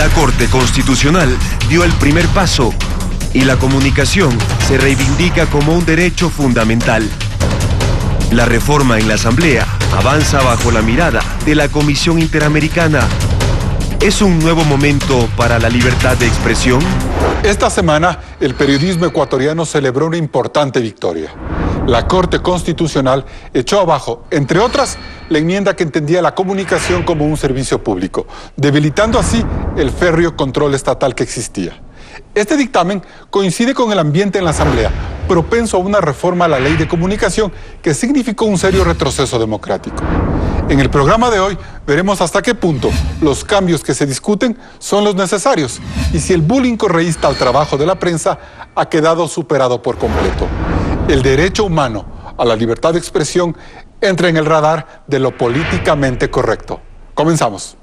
La Corte Constitucional dio el primer paso y la comunicación se reivindica como un derecho fundamental. La reforma en la Asamblea avanza bajo la mirada de la Comisión Interamericana. ¿Es un nuevo momento para la libertad de expresión? Esta semana, el periodismo ecuatoriano celebró una importante victoria. La Corte Constitucional echó abajo, entre otras, la enmienda que entendía la comunicación como un servicio público, debilitando así el férreo control estatal que existía. Este dictamen coincide con el ambiente en la Asamblea, propenso a una reforma a la ley de comunicación que significó un serio retroceso democrático. En el programa de hoy veremos hasta qué punto los cambios que se discuten son los necesarios y si el bullying correísta al trabajo de la prensa ha quedado superado por completo. El derecho humano a la libertad de expresión entra en el radar de lo políticamente correcto. Comenzamos.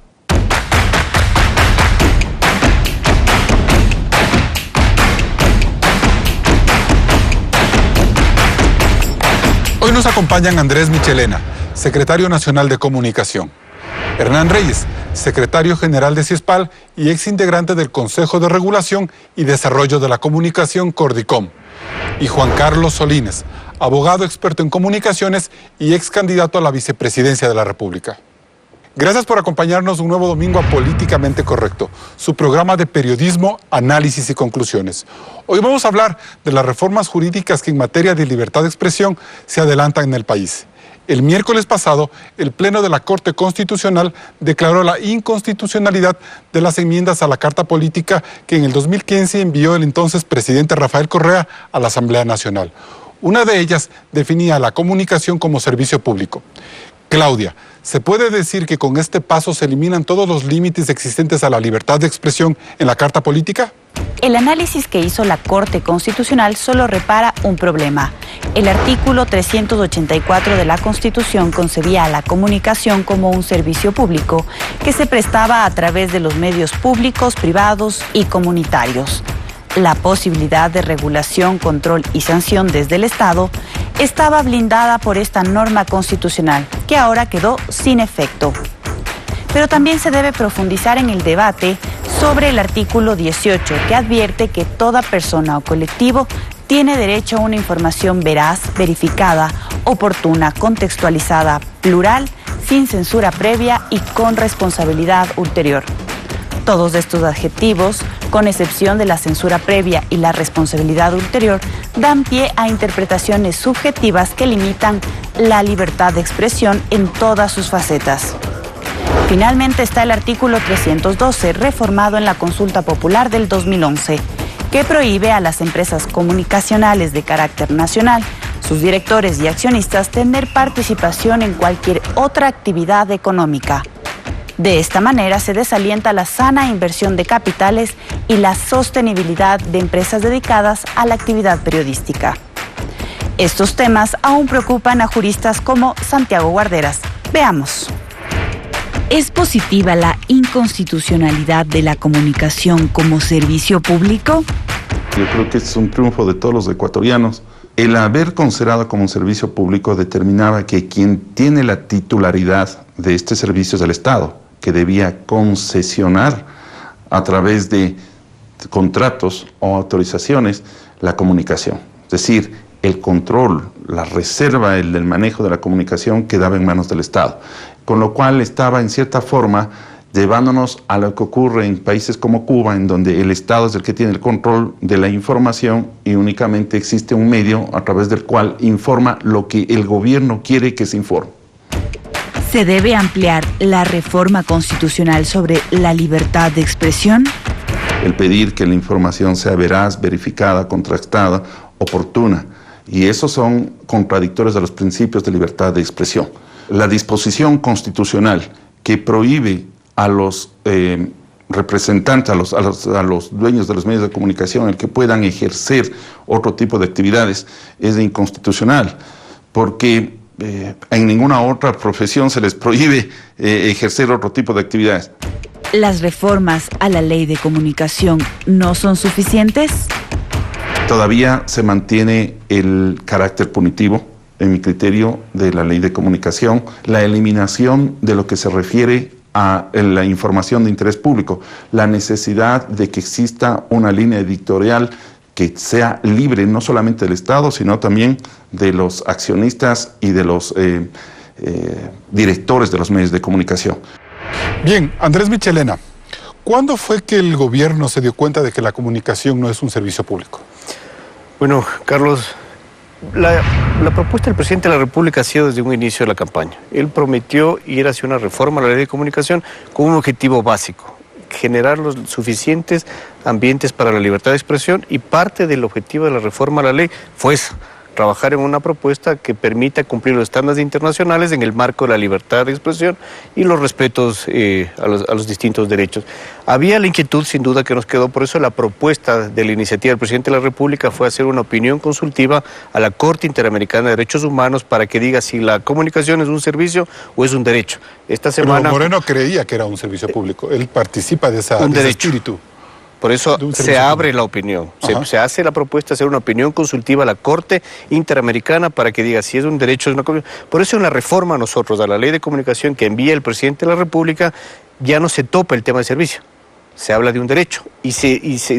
Hoy nos acompañan Andrés Michelena, secretario nacional de Comunicación; Hernán Reyes, secretario general de CIESPAL y exintegrante del Consejo de Regulación y Desarrollo de la Comunicación, Cordicom; y Juan Carlos Solines, abogado experto en comunicaciones y ex candidato a la vicepresidencia de la República. Gracias por acompañarnos un nuevo domingo a Políticamente Correcto, su programa de periodismo, análisis y conclusiones. Hoy vamos a hablar de las reformas jurídicas que en materia de libertad de expresión se adelantan en el país. El miércoles pasado, el Pleno de la Corte Constitucional declaró la inconstitucionalidad de las enmiendas a la Carta Política que en el 2015 envió el entonces presidente Rafael Correa a la Asamblea Nacional. Una de ellas definía la comunicación como servicio público. Claudia, ¿se puede decir que con este paso se eliminan todos los límites existentes a la libertad de expresión en la Carta Política? El análisis que hizo la Corte Constitucional solo repara un problema. El artículo 384 de la Constitución concebía a la comunicación como un servicio público que se prestaba a través de los medios públicos, privados y comunitarios. La posibilidad de regulación, control y sanción desde el Estado estaba blindada por esta norma constitucional, que ahora quedó sin efecto. Pero también se debe profundizar en el debate sobre el artículo 18, que advierte que toda persona o colectivo tiene derecho a una información veraz, verificada, oportuna, contextualizada, plural, sin censura previa y con responsabilidad ulterior. Todos estos adjetivos, con excepción de la censura previa y la responsabilidad ulterior, dan pie a interpretaciones subjetivas que limitan la libertad de expresión en todas sus facetas. Finalmente está el artículo 312, reformado en la consulta popular del 2011, que prohíbe a las empresas comunicacionales de carácter nacional, sus directores y accionistas, tener participación en cualquier otra actividad económica. De esta manera se desalienta la sana inversión de capitales y la sostenibilidad de empresas dedicadas a la actividad periodística. Estos temas aún preocupan a juristas como Santiago Guarderas. Veamos. ¿Es positiva la inconstitucionalidad de la comunicación como servicio público? Yo creo que es un triunfo de todos los ecuatorianos. El haber considerado como un servicio público determinaba que quien tiene la titularidad de este servicio es el Estado, que debía concesionar a través de contratos o autorizaciones la comunicación. Es decir, el control, la reserva, el del manejo de la comunicación quedaba en manos del Estado, con lo cual estaba en cierta forma llevándonos a lo que ocurre en países como Cuba, en donde el Estado es el que tiene el control de la información y únicamente existe un medio a través del cual informa lo que el gobierno quiere que se informe. ¿Se debe ampliar la reforma constitucional sobre la libertad de expresión? El pedir que la información sea veraz, verificada, contrastada, oportuna, y esos son contradictorios de los principios de libertad de expresión. La disposición constitucional que prohíbe a los representantes, a los dueños de los medios de comunicación, el que puedan ejercer otro tipo de actividades, es inconstitucional, porque en ninguna otra profesión se les prohíbe ejercer otro tipo de actividades. ¿Las reformas a la ley de comunicación no son suficientes? Todavía se mantiene el carácter punitivo, en mi criterio, de la ley de comunicación, la eliminación de lo que se refiere a la información de interés público, la necesidad de que exista una línea editorial que sea libre no solamente del Estado, sino también de los accionistas y de los directores de los medios de comunicación. Bien, Andrés Michelena, ¿cuándo fue que el gobierno se dio cuenta de que la comunicación no es un servicio público? Bueno, Carlos, la propuesta del presidente de la República ha sido desde un inicio de la campaña. Él prometió ir hacia una reforma a la ley de comunicación con un objetivo básico: generar los suficientes ambientes para la libertad de expresión, y parte del objetivo de la reforma a la ley fue eso: trabajar en una propuesta que permita cumplir los estándares internacionales en el marco de la libertad de expresión y los respetos a los distintos derechos. Había la inquietud, sin duda, que nos quedó, por eso la propuesta de la iniciativa del presidente de la República fue hacer una opinión consultiva a la Corte Interamericana de Derechos Humanos para que diga si la comunicación es un servicio o es un derecho. Esta semana... Pero Moreno creía que era un servicio público, él participa de ese espíritu. Por eso se abre la opinión, se hace la propuesta de hacer una opinión consultiva a la Corte Interamericana para que diga si es un derecho o es una... Por eso en la reforma nosotros a la ley de comunicación que envía el presidente de la República ya no se topa el tema de servicio. Se habla de un derecho y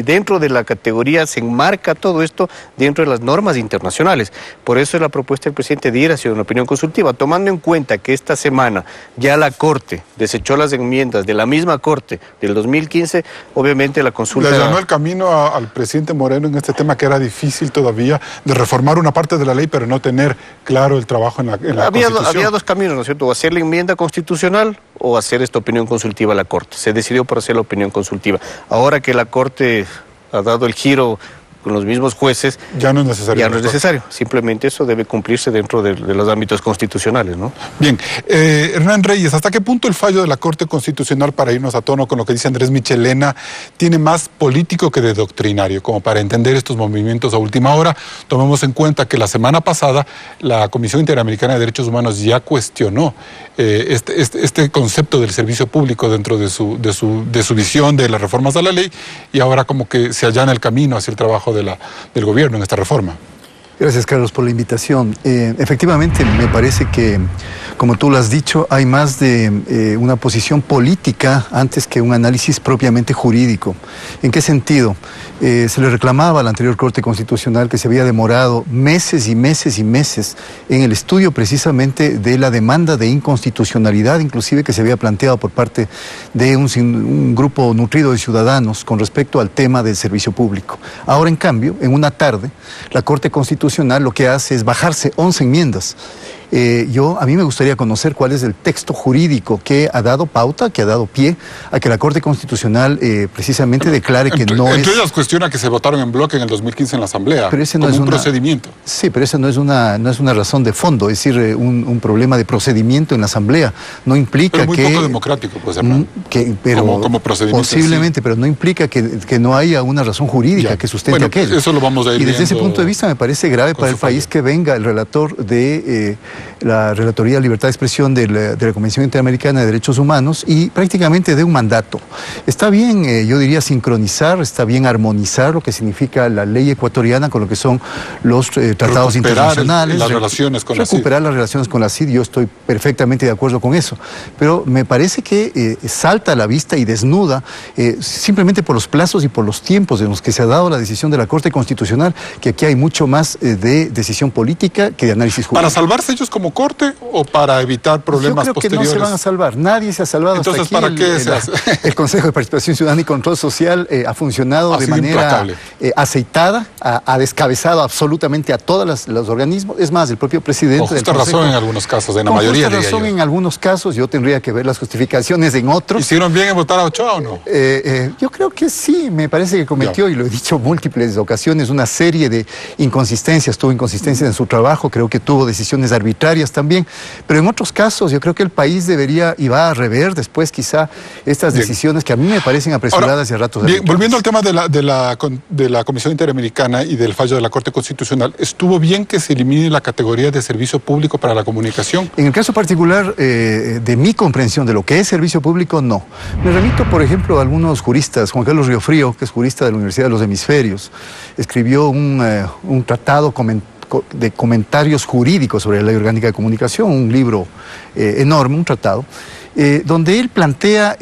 dentro de la categoría se enmarca todo esto dentro de las normas internacionales. Por eso es la propuesta del presidente de ir hacia una opinión consultiva, tomando en cuenta que esta semana ya la Corte desechó las enmiendas de la misma Corte del 2015, obviamente la consulta... Le allanó el camino al presidente Moreno en este tema, que era difícil todavía de reformar una parte de la ley, pero no tener claro el trabajo en la Constitución. Había dos caminos, ¿no es cierto? O hacer la enmienda constitucional o hacer esta opinión consultiva a la Corte. Se decidió por hacer la opinión consultiva. Ahora que la Corte ha dado el giro con los mismos jueces, ya no es necesario. Ya no es necesario. Simplemente eso debe cumplirse dentro de los ámbitos constitucionales, ¿no? Bien. Hernán Reyes, ¿hasta qué punto el fallo de la Corte Constitucional, para irnos a tono con lo que dice Andrés Michelena, tiene más político que de doctrinario? Como para entender estos movimientos a última hora, tomemos en cuenta que la semana pasada la Comisión Interamericana de Derechos Humanos ya cuestionó este concepto del servicio público dentro de su visión de las reformas a la ley, y ahora como que se allana el camino hacia el trabajo del gobierno en esta reforma. Gracias, Carlos, por la invitación. Efectivamente, me parece que, como tú lo has dicho, hay más de una posición política antes que un análisis propiamente jurídico. ¿En qué sentido? Se le reclamaba a la anterior Corte Constitucional que se había demorado meses y meses y meses en el estudio precisamente de la demanda de inconstitucionalidad, inclusive que se había planteado por parte de un grupo nutrido de ciudadanos con respecto al tema del servicio público. Ahora, en cambio, en una tarde, la Corte Constitucional lo que hace es bajarse 11 enmiendas. A mí me gustaría conocer cuál es el texto jurídico que ha dado pauta, que ha dado pie a que la Corte Constitucional precisamente declare que no es... Entre ellas cuestiona que se votaron en bloque en el 2015 en la Asamblea, pero ese no como es un procedimiento. Sí, pero esa no es una razón de fondo, es decir, un problema de procedimiento en la Asamblea. No implica pero muy poco democrático, pues, como procedimiento. Posiblemente, sí. Pero no implica que no haya una razón jurídica que sustente aquello. Eso lo vamos a ir Y desde ese punto de vista me parece grave para el país que venga el relator de la Relatoría de Libertad de Expresión de la Convención Interamericana de Derechos Humanos y prácticamente de un mandato. Está bien, yo diría, sincronizar, está bien armonizar lo que significa la ley ecuatoriana con lo que son los tratados internacionales. Las relaciones con recuperar las relaciones con la CID, yo estoy perfectamente de acuerdo con eso. Pero me parece que salta a la vista y desnuda, simplemente por los plazos y por los tiempos en los que se ha dado la decisión de la Corte Constitucional, que aquí hay mucho más de decisión política que de análisis jurídico. ¿Para salvarse ellos como Corte o para evitar problemas posteriores? Yo creo que no se van a salvar. Nadie se ha salvado. Entonces, hasta aquí. ¿para qué se hace? El Consejo de Participación Ciudadana y Control Social ha funcionado de manera aceitada, ha descabezado absolutamente a todos los organismos. Es más, el propio presidente del Consejo... razón en algunos casos, en la mayoría de ellos. razón en algunos casos, yo tendría que ver las justificaciones en otros. ¿Hicieron bien en votar a Ochoa o no? Yo creo que sí, me parece que cometió, y lo he dicho múltiples ocasiones, una serie de inconsistencias. Tuvo inconsistencias en su trabajo, creo que tuvo decisiones arbitrarias también, pero en otros casos yo creo que el país debería y va a rever después quizá estas decisiones que a mí me parecen apresuradas y a ratos... Bien, volviendo al tema de la Comisión Interamericana y del fallo de la Corte Constitucional, ¿estuvo bien que se elimine la categoría de servicio público para la comunicación? En el caso particular de mi comprensión de lo que es servicio público, no. Me remito, por ejemplo, a algunos juristas. Juan Carlos Riofrío, que es jurista de la Universidad de los Hemisferios, escribió un tratado de comentarios jurídicos sobre la Ley Orgánica de Comunicación, un libro enorme, un tratado, donde él plantea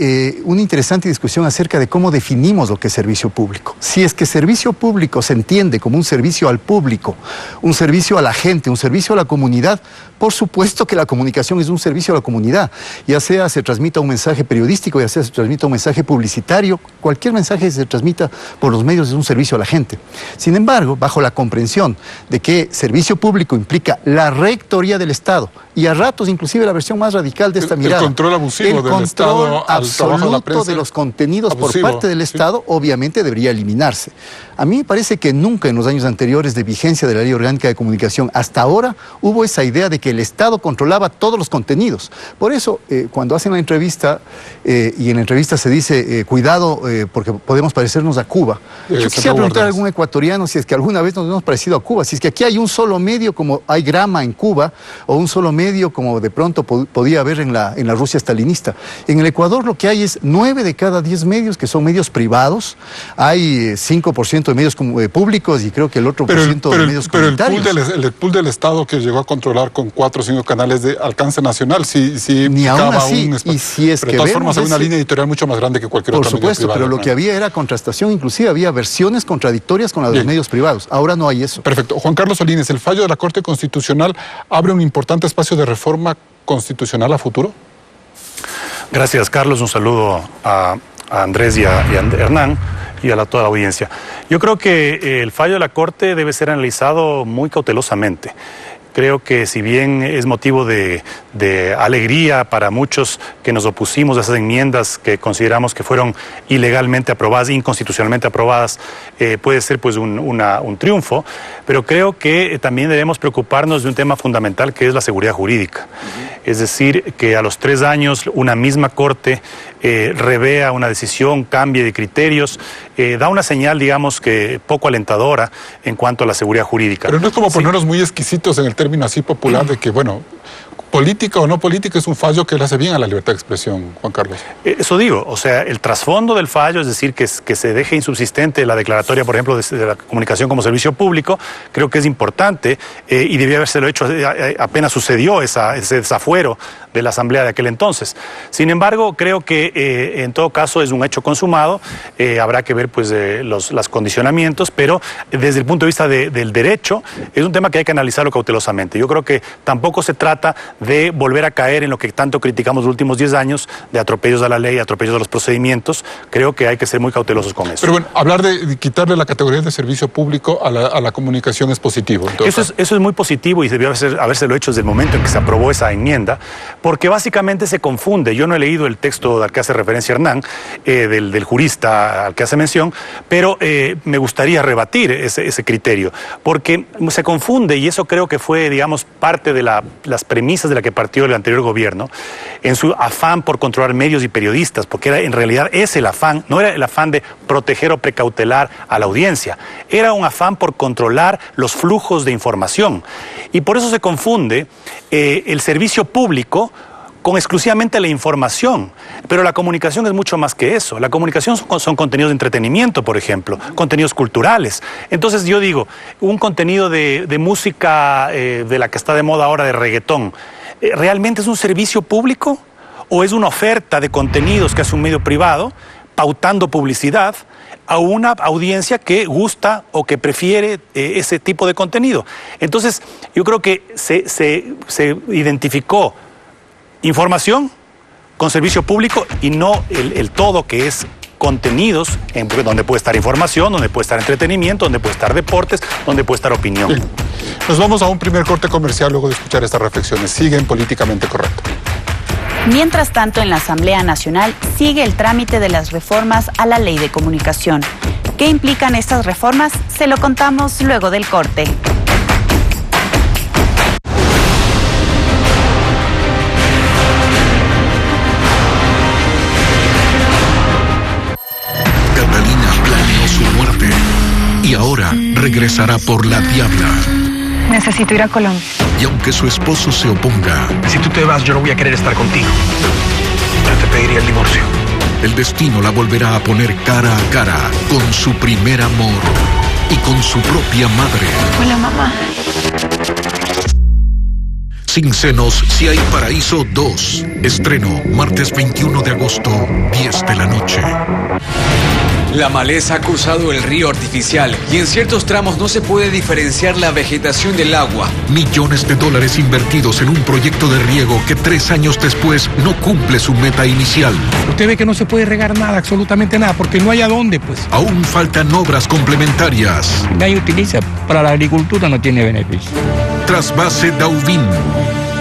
una interesante discusión acerca de cómo definimos lo que es servicio público. Si es que servicio público se entiende como un servicio al público, un servicio a la gente, un servicio a la comunidad, por supuesto que la comunicación es un servicio a la comunidad, ya sea se transmita un mensaje periodístico, ya sea se transmita un mensaje publicitario, cualquier mensaje que se transmita por los medios es un servicio a la gente. Sin embargo, bajo la comprensión de que servicio público implica la rectoría del Estado, y a ratos inclusive la versión más radical de esta mirada, el control abusivo del Estado al trabajo de la prensa, de los contenidos abusivo, por parte del Estado, obviamente debería eliminarse. A mí me parece que nunca en los años anteriores de vigencia de la Ley Orgánica de Comunicación hasta ahora hubo esa idea de que el Estado controlaba todos los contenidos. Por eso, cuando hacen la entrevista, y en la entrevista se dice, cuidado, porque podemos parecernos a Cuba. Yo quisiera preguntar a algún ecuatoriano si es que alguna vez nos hemos parecido a Cuba, si es que aquí hay un solo medio como hay Grama en Cuba, o un solo medio como de pronto podía haber en la Rusia stalinista. En el Ecuador lo que hay es 9 de cada 10 medios que son medios privados, hay 5% de medios públicos y creo que el otro de medios comunitarios. Pero el pool del Estado que llegó a controlar con 4 o 5 canales de alcance nacional, ni aún así, y si es pero que de todas formas hay una línea editorial mucho más grande que cualquier otra medio privado. Por supuesto, pero lo que había era contrastación, inclusive había versiones contradictorias con las de los medios privados. Ahora no hay eso. Perfecto. Juan Carlos Solines, ¿el fallo de la Corte Constitucional abre un importante espacio de reforma constitucional a futuro? Gracias, Carlos. Un saludo a Andrés y a Hernán y a toda la audiencia. Yo creo que el fallo de la Corte debe ser analizado muy cautelosamente. Creo que si bien es motivo de alegría para muchos que nos opusimos a esas enmiendas que consideramos que fueron ilegalmente aprobadas, inconstitucionalmente aprobadas, puede ser pues un triunfo, pero creo que también debemos preocuparnos de un tema fundamental que es la seguridad jurídica. Es decir, que a los 3 años una misma Corte revea una decisión, cambie de criterios, da una señal, digamos, que poco alentadora en cuanto a la seguridad jurídica. Pero no es como ponernos muy exquisitos en el término así popular de que, bueno, política o no política es un fallo que le hace bien a la libertad de expresión, Juan Carlos. Eso digo, o sea, el trasfondo del fallo, es decir, que se deje insubsistente la declaratoria, por ejemplo, de la comunicación como servicio público, creo que es importante y debía habérselo hecho apenas sucedió ese desafuero de la Asamblea de aquel entonces. Sin embargo, creo que en todo caso es un hecho consumado, habrá que ver pues los condicionamientos, pero desde el punto de vista del derecho es un tema que hay que analizarlo cautelosamente. Yo creo que tampoco se trata de volver a caer en lo que tanto criticamos los últimos 10 años, de atropellos a la ley, atropellos a los procedimientos. Creo que hay que ser muy cautelosos con eso. Pero bueno, hablar de quitarle la categoría de servicio público a la comunicación es positivo. Eso es muy positivo y debió habérselo hecho desde el momento en que se aprobó esa enmienda, porque básicamente se confunde. Yo no he leído el texto al que hace referencia Hernán, del jurista al que hace mención, pero me gustaría rebatir ese criterio, porque se confunde, y eso creo que fue, digamos, parte de las premisas de la que partió el anterior gobierno, en su afán por controlar medios y periodistas, porque en realidad es el afán, no era el afán de proteger o precautelar a la audiencia, era un afán por controlar los flujos de información. Y por eso se confunde el servicio público con exclusivamente la información. Pero la comunicación es mucho más que eso. La comunicación son contenidos de entretenimiento, por ejemplo, contenidos culturales. Entonces yo digo, un contenido de música de la que está de moda ahora, de reggaetón, ¿realmente es un servicio público? ¿O es una oferta de contenidos que hace un medio privado, pautando publicidad a una audiencia que gusta o que prefiere ese tipo de contenido? Entonces yo creo que se identificó información con servicio público y no el todo, que es contenidos donde puede estar información, donde puede estar entretenimiento, donde puede estar deportes, donde puede estar opinión. Bien. Nos vamos a un primer corte comercial luego de escuchar estas reflexiones. Siguen Políticamente Correcto. Mientras tanto, en la Asamblea Nacional sigue el trámite de las reformas a la Ley de Comunicación. ¿Qué implican estas reformas? Se lo contamos luego del corte. Y ahora regresará por la diabla. Necesito ir a Colombia. Y aunque su esposo se oponga, si tú te vas, yo no voy a querer estar contigo. Yo te pediría el divorcio. El destino la volverá a poner cara a cara con su primer amor y con su propia madre. Hola, mamá. Sin senos si hay paraíso 2. Estreno martes 21 de agosto, 10 de la noche. La maleza ha cruzado el río artificial y en ciertos tramos no se puede diferenciar la vegetación del agua. Millones de dólares invertidos en un proyecto de riego que 3 años después no cumple su meta inicial. Usted ve que no se puede regar nada, absolutamente nada, porque no hay a dónde, pues. Aún faltan obras complementarias. Nadie utiliza, para la agricultura no tiene beneficio. Trasvase Dauvin.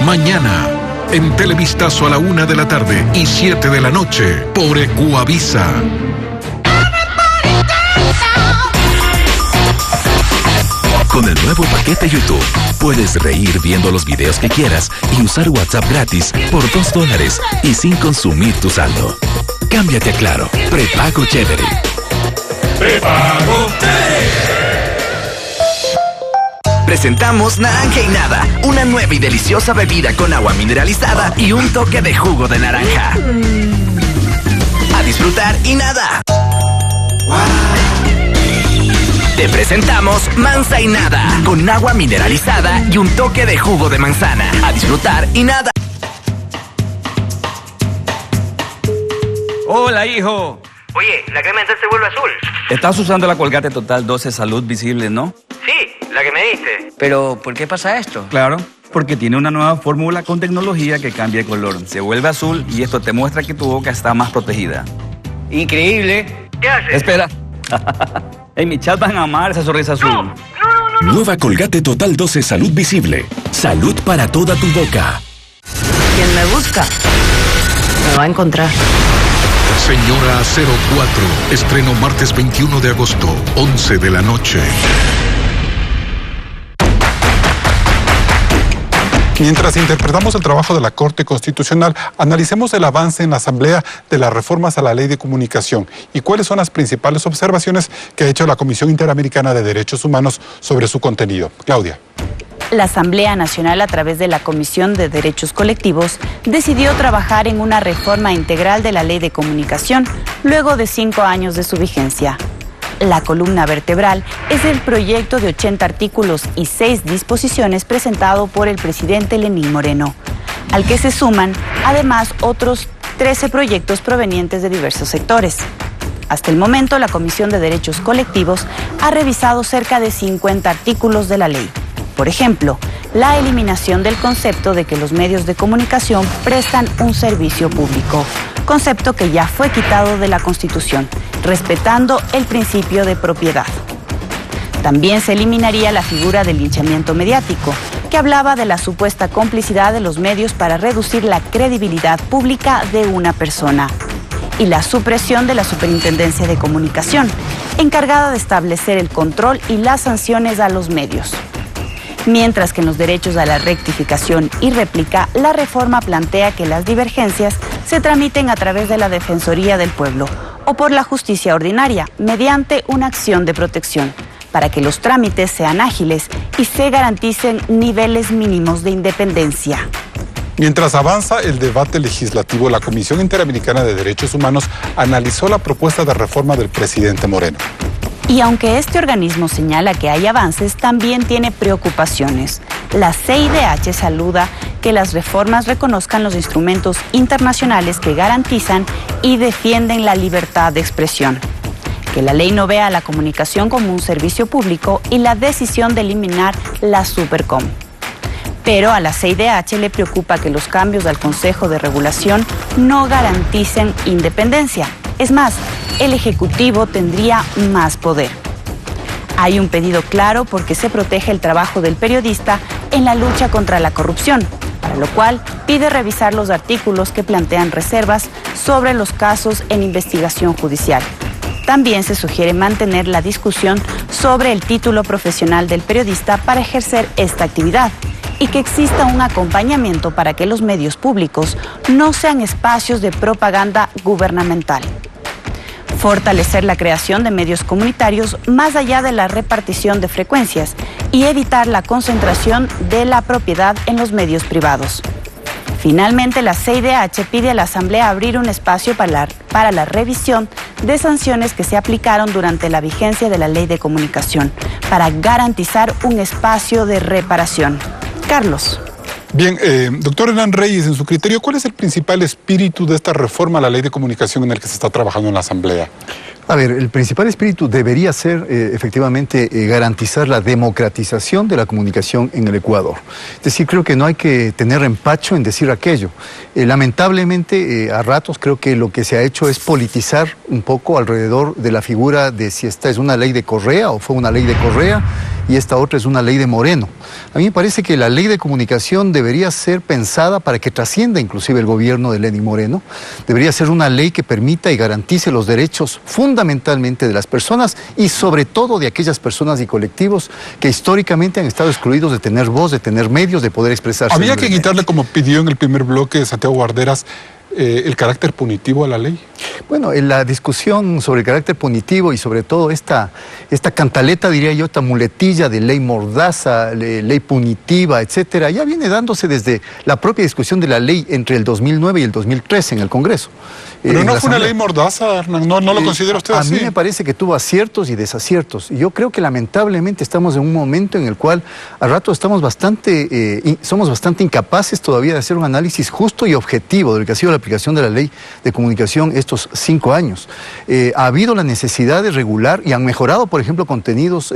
Mañana, en Televistazo a la 1 de la tarde y 7 de la noche, por Ecuavisa. Con el nuevo paquete YouTube, puedes reír viendo los videos que quieras y usar WhatsApp gratis por $2 y sin consumir tu saldo. Cámbiate a Claro, prepago chévere. ¡Prepago! Presentamos Naranja y Nada, una nueva y deliciosa bebida con agua mineralizada y un toque de jugo de naranja. A disfrutar y nada. Te presentamos Mansa y Nada, con agua mineralizada y un toque de jugo de manzana. A disfrutar y nada. Hola, hijo. Oye, la crema dental se vuelve azul. Estás usando la Colgate Total 12 Salud Visible, ¿no? Sí, la que me diste. Pero, ¿por qué pasa esto? Claro, porque tiene una nueva fórmula con tecnología que cambia de color. Se vuelve azul y esto te muestra que tu boca está más protegida. Increíble. ¿Qué haces? Espera. En mi chat van a amar esa sonrisa azul. No. Nueva Colgate Total 12 Salud Visible. Salud para toda tu boca. Quien me busca, me va a encontrar. Señora 04. Estreno martes 21 de agosto, 11 de la noche. Mientras interpretamos el trabajo de la Corte Constitucional, analicemos el avance en la Asamblea de las reformas a la Ley de Comunicación y cuáles son las principales observaciones que ha hecho la Comisión Interamericana de Derechos Humanos sobre su contenido. Claudia. La Asamblea Nacional, a través de la Comisión de Derechos Colectivos, decidió trabajar en una reforma integral de la Ley de Comunicación luego de 5 años de su vigencia. La columna vertebral es el proyecto de 80 artículos y 6 disposiciones presentado por el presidente Lenín Moreno, al que se suman además otros 13 proyectos provenientes de diversos sectores. Hasta el momento, la Comisión de Derechos Colectivos ha revisado cerca de 50 artículos de la ley. Por ejemplo, la eliminación del concepto de que los medios de comunicación prestan un servicio público, concepto que ya fue quitado de la Constitución, respetando el principio de propiedad. También se eliminaría la figura del linchamiento mediático, que hablaba de la supuesta complicidad de los medios para reducir la credibilidad pública de una persona, y la supresión de la Superintendencia de Comunicación, encargada de establecer el control y las sanciones a los medios. Mientras que en los derechos a la rectificación y réplica, la reforma plantea que las divergencias se tramiten a través de la Defensoría del Pueblo o por la justicia ordinaria mediante una acción de protección, para que los trámites sean ágiles y se garanticen niveles mínimos de independencia. Mientras avanza el debate legislativo, la Comisión Interamericana de Derechos Humanos analizó la propuesta de reforma del presidente Moreno. Y aunque este organismo señala que hay avances, también tiene preocupaciones. La CIDH saluda que las reformas reconozcan los instrumentos internacionales que garantizan y defienden la libertad de expresión, que la ley no vea a la comunicación como un servicio público y la decisión de eliminar la Supercom. Pero a la CIDH le preocupa que los cambios al Consejo de Regulación no garanticen independencia. Es más, el Ejecutivo tendría más poder. Hay un pedido claro porque se protege el trabajo del periodista en la lucha contra la corrupción, para lo cual pide revisar los artículos que plantean reservas sobre los casos en investigación judicial. También se sugiere mantener la discusión sobre el título profesional del periodista para ejercer esta actividad y que exista un acompañamiento para que los medios públicos no sean espacios de propaganda gubernamental. Fortalecer la creación de medios comunitarios más allá de la repartición de frecuencias y evitar la concentración de la propiedad en los medios privados. Finalmente, la CIDH pide a la Asamblea abrir un espacio para la revisión de sanciones que se aplicaron durante la vigencia de la Ley de Comunicación, para garantizar un espacio de reparación. Carlos. Bien, doctor Hernán Reyes, en su criterio, ¿cuál es el principal espíritu de esta reforma a la Ley de Comunicación en el que se está trabajando en la Asamblea? A ver, el principal espíritu debería ser efectivamente garantizar la democratización de la comunicación en el Ecuador. Es decir, creo que no hay que tener empacho en decir aquello. Lamentablemente, a ratos creo que lo que se ha hecho es politizar un poco alrededor de la figura de si esta es una ley de Correa o fue una ley de Correa y esta otra es una ley de Moreno. A mí me parece que la ley de comunicación debería ser pensada para que trascienda inclusive el gobierno de Lenín Moreno. Debería ser una ley que permita y garantice los derechos fundamentalmente de las personas y sobre todo de aquellas personas y colectivos que históricamente han estado excluidos de tener voz, de tener medios, de poder expresarse. Había que quitarle, como pidió en el primer bloque Santiago Guarderas, el carácter punitivo a la ley. Bueno, en la discusión sobre el carácter punitivo y sobre todo esta cantaleta, diría yo, esta muletilla de ley mordaza, ley punitiva, etcétera, ya viene dándose desde la propia discusión de la ley entre el 2009 y el 2013 en el Congreso. Pero no fue una ley mordaza, Hernán, ¿no lo considera usted así? A mí me parece que tuvo aciertos y desaciertos. Y yo creo que lamentablemente estamos en un momento en el cual a rato estamos somos bastante incapaces todavía de hacer un análisis justo y objetivo de lo que ha sido la aplicación de la ley de comunicación estos 5 años. Ha habido la necesidad de regular y han mejorado, por ejemplo, contenidos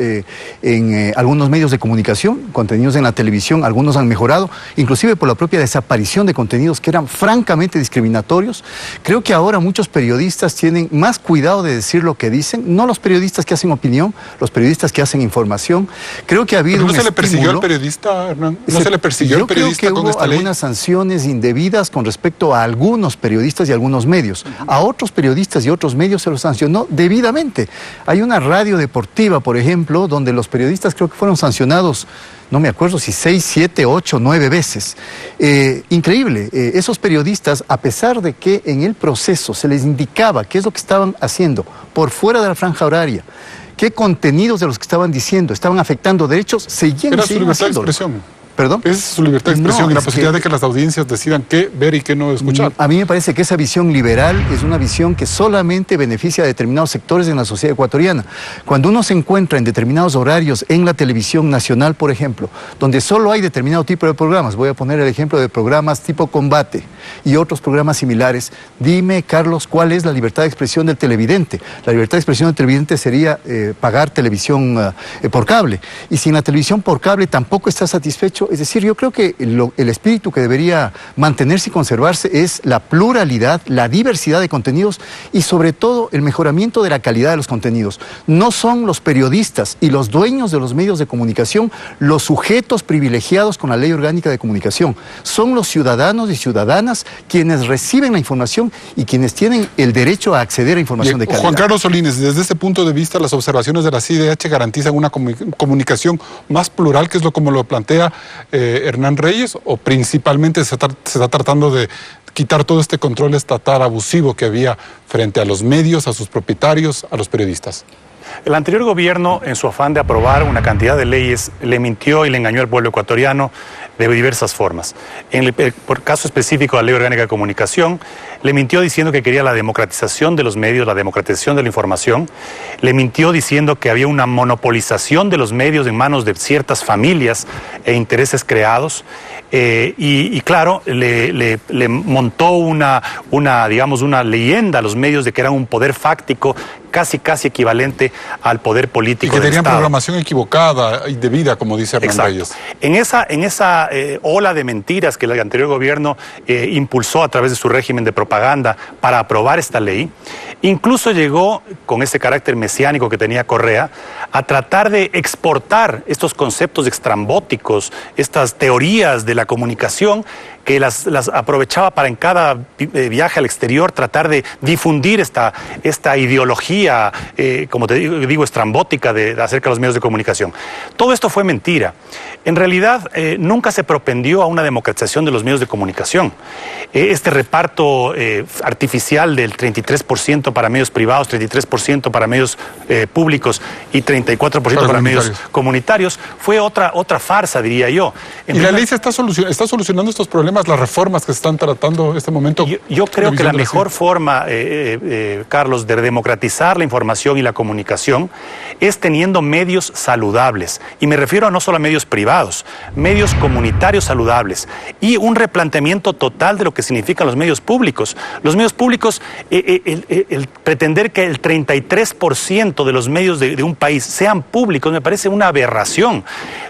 en algunos medios de comunicación, contenidos en la televisión, algunos han mejorado, inclusive por la propia desaparición de contenidos que eran francamente discriminatorios. Creo que ahora muchos periodistas tienen más cuidado de decir lo que dicen, no los periodistas que hacen opinión, los periodistas que hacen información. Creo que ha habido ¿No se le persiguió al periodista, Hernán? ¿No se le persiguió al periodista con esta ley? Yo creo que hubo algunas sanciones indebidas con respecto a algunos periodistas y algunos medios. A otros periodistas y otros medios se los sancionó debidamente. Hay una radio deportiva, por ejemplo, donde los periodistas creo que fueron sancionados, no me acuerdo si 6, 7, 8, 9 veces. Increíble, esos periodistas, a pesar de que en el proceso se les indicaba qué es lo que estaban haciendo por fuera de la franja horaria, qué contenidos de los que estaban diciendo estaban afectando derechos, seguían haciendo. ¿Perdón? Es su libertad de expresión y la posibilidad de que las audiencias decidan qué ver y qué no escuchar. A mí me parece que esa visión liberal es una visión que solamente beneficia a determinados sectores en la sociedad ecuatoriana. Cuando uno se encuentra en determinados horarios en la televisión nacional, por ejemplo, donde solo hay determinado tipo de programas, voy a poner el ejemplo de programas tipo Combate y otros programas similares, dime, Carlos, ¿cuál es la libertad de expresión del televidente? La libertad de expresión del televidente sería pagar televisión por cable. Y si en la televisión por cable tampoco está satisfecho, es decir, yo creo que el espíritu que debería mantenerse y conservarse es la pluralidad, la diversidad de contenidos y sobre todo el mejoramiento de la calidad de los contenidos. No son los periodistas y los dueños de los medios de comunicación los sujetos privilegiados con la Ley Orgánica de Comunicación. Son los ciudadanos y ciudadanas quienes reciben la información y quienes tienen el derecho a acceder a información de calidad. Juan Carlos Solines, desde este punto de vista, las observaciones de la CIDH garantizan una comunicación más plural, que es como lo plantea Hernán Reyes, o principalmente se está tratando de quitar todo este control estatal abusivo que había frente a los medios, a sus propietarios, a los periodistas. El anterior gobierno, en su afán de aprobar una cantidad de leyes, le mintió y le engañó al pueblo ecuatoriano de diversas formas. Por caso específico de la Ley Orgánica de Comunicación, le mintió diciendo que quería la democratización de los medios, la democratización de la información. Le mintió diciendo que había una monopolización de los medios en manos de ciertas familias e intereses creados. Y claro, le montó una leyenda a los medios de que eran un poder fáctico casi equivalente al poder político del Estado. Y que tenían programación equivocada y debida, como dice Hernán Reyes. En esa ola de mentiras que el anterior gobierno impulsó a través de su régimen de propaganda para aprobar esta ley, incluso llegó, con ese carácter mesiánico que tenía Correa, a tratar de exportar estos conceptos extrambóticos, estas teorías de la comunicación, que las aprovechaba para en cada viaje al exterior tratar de difundir esta ideología, como te digo, estrambótica acerca de los medios de comunicación. Todo esto fue mentira. En realidad, nunca se propendió a una democratización de los medios de comunicación. Este reparto artificial del 33% para medios privados, 33% para medios públicos y 34% para medios comunitarios fue otra farsa, diría yo. ¿Y la ley se está solucionando estos problemas, las reformas que se están tratando en este momento? Yo creo que la mejor forma, Carlos, de democratizar garantizar la información y la comunicación es teniendo medios saludables. Y me refiero no solo a medios privados, medios comunitarios saludables y un replanteamiento total de lo que significan los medios públicos. Los medios públicos, el pretender que el 33% de los medios de un país sean públicos me parece una aberración.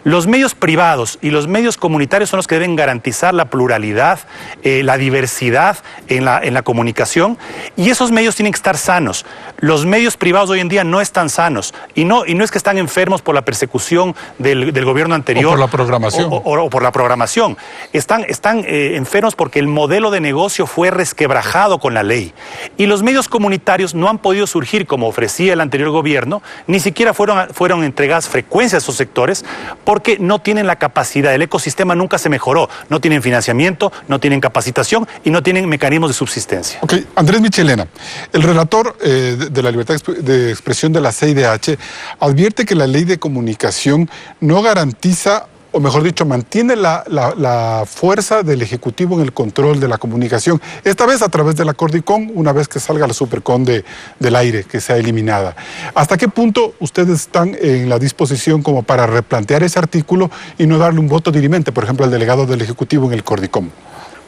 Los medios privados y los medios comunitarios son los que deben garantizar la pluralidad, la diversidad en la comunicación, y esos medios tienen que estar sanos. Los medios privados hoy en día no están sanos y no es que están enfermos por la persecución del gobierno anterior. O por la programación. O por la programación. Están enfermos porque el modelo de negocio fue resquebrajado con la ley. Y los medios comunitarios no han podido surgir como ofrecía el anterior gobierno, ni siquiera fueron entregadas frecuencias a esos sectores porque no tienen la capacidad, el ecosistema nunca se mejoró, no tienen financiamiento, no tienen capacitación y no tienen mecanismos de subsistencia. Ok, Andrés Michelena, el relator de la libertad de expresión de la CIDH advierte que la ley de comunicación no garantiza, o mejor dicho, mantiene la fuerza del Ejecutivo en el control de la comunicación, esta vez a través de la Cordicom, una vez que salga la Supercom del aire, que sea eliminada. ¿Hasta qué punto ustedes están en la disposición como para replantear ese artículo y no darle un voto dirimente, por ejemplo, al delegado del Ejecutivo en el Cordicom?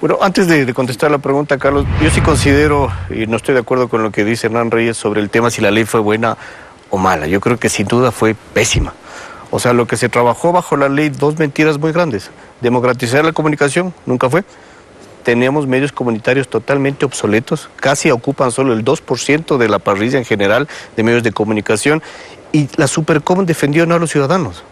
Bueno, antes de contestar la pregunta, Carlos, yo sí considero, y no estoy de acuerdo con lo que dice Hernán Reyes sobre el tema si la ley fue buena o mala. Yo creo que sin duda fue pésima. O sea, lo que se trabajó bajo la ley, dos mentiras muy grandes. Democratizar la comunicación, nunca fue. Tenemos medios comunitarios totalmente obsoletos, casi ocupan solo el 2% de la parrilla en general de medios de comunicación, y la Supercom defendió no a los ciudadanos.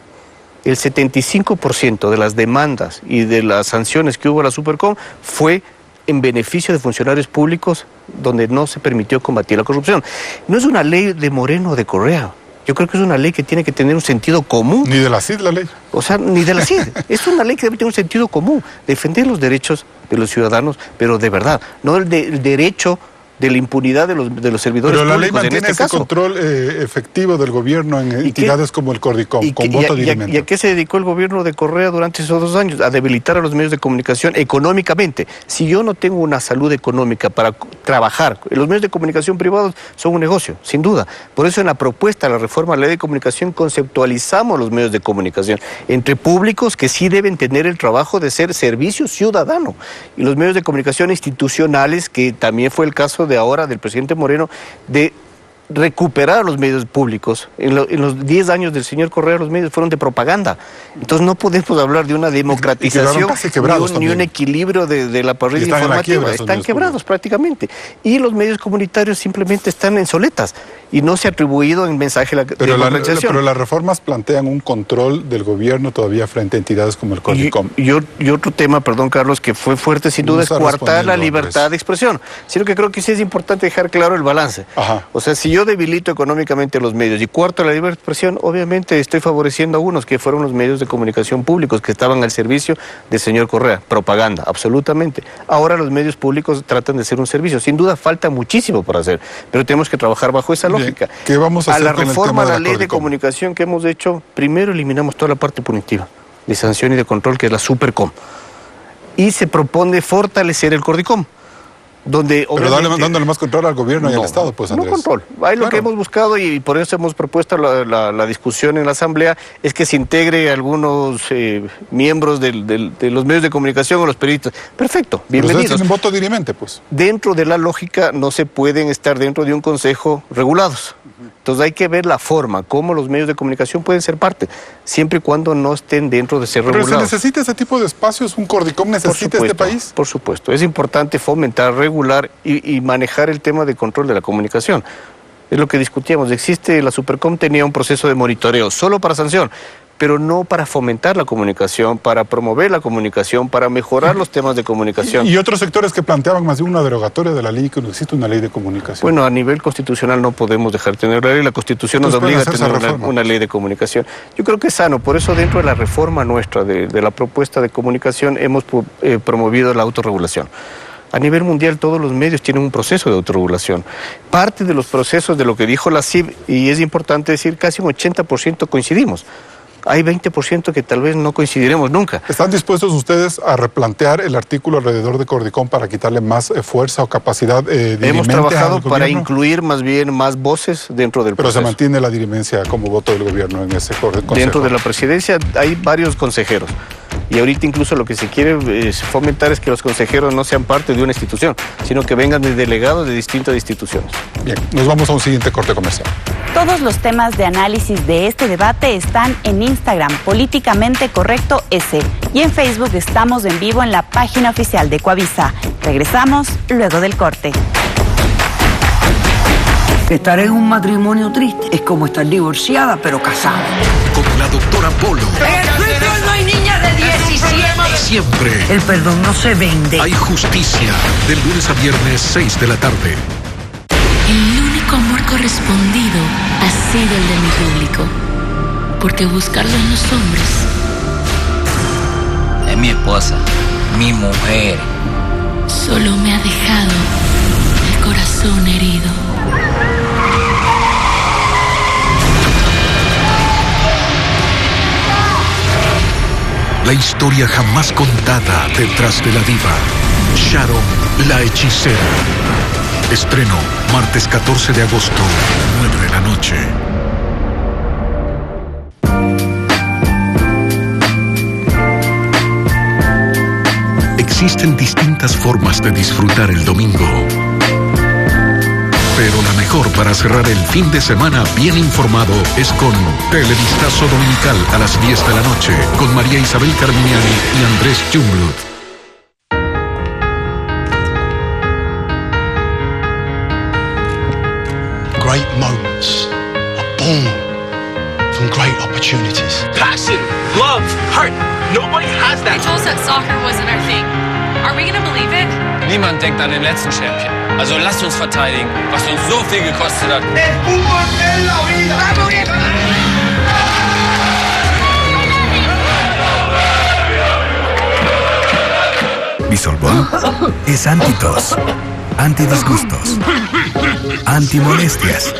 El 75% de las demandas y de las sanciones que hubo a la Supercom fue en beneficio de funcionarios públicos donde no se permitió combatir la corrupción. No es una ley de Moreno o de Correa. Yo creo que es una ley que tiene que tener un sentido común. Ni de la CID la ley. O sea, ni de la CID. Es una ley que debe tener un sentido común. Defender los derechos de los ciudadanos, pero de verdad, no el derecho de la impunidad de los servidores públicos. Pero la ley mantiene ese control efectivo del gobierno en entidades como el Cordicom, con voto dirimente. ¿Y a qué se dedicó el gobierno de Correa durante esos 2 años? A debilitar a los medios de comunicación económicamente. Si yo no tengo una salud económica para trabajar, los medios de comunicación privados son un negocio, sin duda. Por eso en la propuesta de la reforma de la ley de comunicación conceptualizamos los medios de comunicación entre públicos que sí deben tener el trabajo de ser servicio ciudadano, y los medios de comunicación institucionales, que también fue el caso de ahora del presidente Moreno, de recuperar a los medios públicos. En los 10 años del señor Correa los medios fueron de propaganda. Entonces no podemos hablar de una democratización ni un equilibrio de la parrilla informativa. Están quebrados prácticamente. Y los medios comunitarios simplemente están en soletas y no se ha atribuido en mensaje la democratización. Pero las reformas plantean un control del gobierno todavía frente a entidades como el Cordicom. Y otro tema, perdón Carlos, que fue fuerte sin duda, es coartar la libertad de expresión. Sino que creo que sí es importante dejar claro el balance. Ajá. O sea, si yo debilito económicamente los medios y cuarto la libertad de expresión, obviamente estoy favoreciendo a unos que fueron los medios de comunicación públicos que estaban al servicio del señor Correa. Propaganda, absolutamente. Ahora los medios públicos tratan de ser un servicio. Sin duda falta muchísimo por hacer, pero tenemos que trabajar bajo esa lógica. Bien. ¿Qué vamos a hacer la con reforma el tema a la ley de comunicación que hemos hecho? Primero eliminamos toda la parte punitiva, de sanción y de control, que es la Supercom. Y se propone fortalecer el Cordicom. Pero dándole más control al gobierno y al Estado, pues, Andrés. No control. Ahí lo que hemos buscado, y por eso hemos propuesto la discusión en la Asamblea, es que se integre algunos miembros de los medios de comunicación o los periodistas. Perfecto, bienvenidos. Pero ustedes tienen voto dirimente, pues. Dentro de la lógica no se pueden estar dentro de un consejo regulados. Entonces hay que ver la forma, cómo los medios de comunicación pueden ser parte, siempre y cuando no estén dentro de ser regulados. ¿Pero se necesita ese tipo de espacios? ¿Un Cordicom necesita este país? Por supuesto, es importante fomentar, regular y manejar el tema de control de la comunicación. Es lo que discutíamos, la Supercom tenía un proceso de monitoreo solo para sanción, pero no para fomentar la comunicación, para promover la comunicación, para mejorar los temas de comunicación. Y otros sectores que planteaban más de una derogatoria de la ley, que no existe una ley de comunicación. Bueno, a nivel constitucional no podemos dejar de tener la ley, la Constitución nos obliga a tener una ley de comunicación. Yo creo que es sano, por eso dentro de la reforma nuestra, de la propuesta de comunicación, hemos promovido la autorregulación. A nivel mundial todos los medios tienen un proceso de autorregulación. Parte de los procesos de lo que dijo la CIB, y es importante decir, casi un 80% coincidimos. hay 20% que tal vez no coincidiremos nunca. ¿Están dispuestos ustedes a replantear el artículo alrededor de Cordicom para quitarle más fuerza o capacidad dirimente? Hemos trabajado al para gobierno? incluir más bien más voces dentro del Pero proceso. se mantiene la dirimencia como voto del gobierno en ese consejo. Dentro de la presidencia hay varios consejeros. Y ahorita incluso lo que se quiere fomentar es que los consejeros no sean parte de una institución, sino que vengan de delegados de distintas instituciones. Bien, nos vamos a un siguiente corte comercial. Todos los temas de análisis de este debate están en Instagram, Políticamente Correcto S, y en Facebook estamos en vivo en la página oficial de Coavisa. Regresamos luego del corte. Estar en un matrimonio triste es como estar divorciada pero casada. Con la doctora Polo. En el Twitter no hay niñas de 17. Siempre El perdón no se vende. hay justicia. De lunes a viernes, 6 de la tarde. El único amor correspondido ha sido el de mi público. Porque buscarlo en los hombres Es mi esposa, mi mujer. solo me ha dejado el corazón herido. La historia jamás contada detrás de la diva. Sharon, la hechicera. Estreno, martes 14 de agosto, 9 de la noche. Existen distintas formas de disfrutar el domingo. Pero la mejor para cerrar el fin de semana bien informado es con Televistazo Dominical a las 10 de la noche con María Isabel Carminiani y Andrés Jungblut. Great moments are born from great opportunities. Passion, love, heart. Nobody has that. They told us that soccer wasn't our thing. Are we gonna believe it? Niemand denkt an den letzten Champion. Also lasst uns verteidigen, was uns so viel gekostet hat. El fútbol es la vida. Bisolbón es antitos, antidisgustos, antimolestias,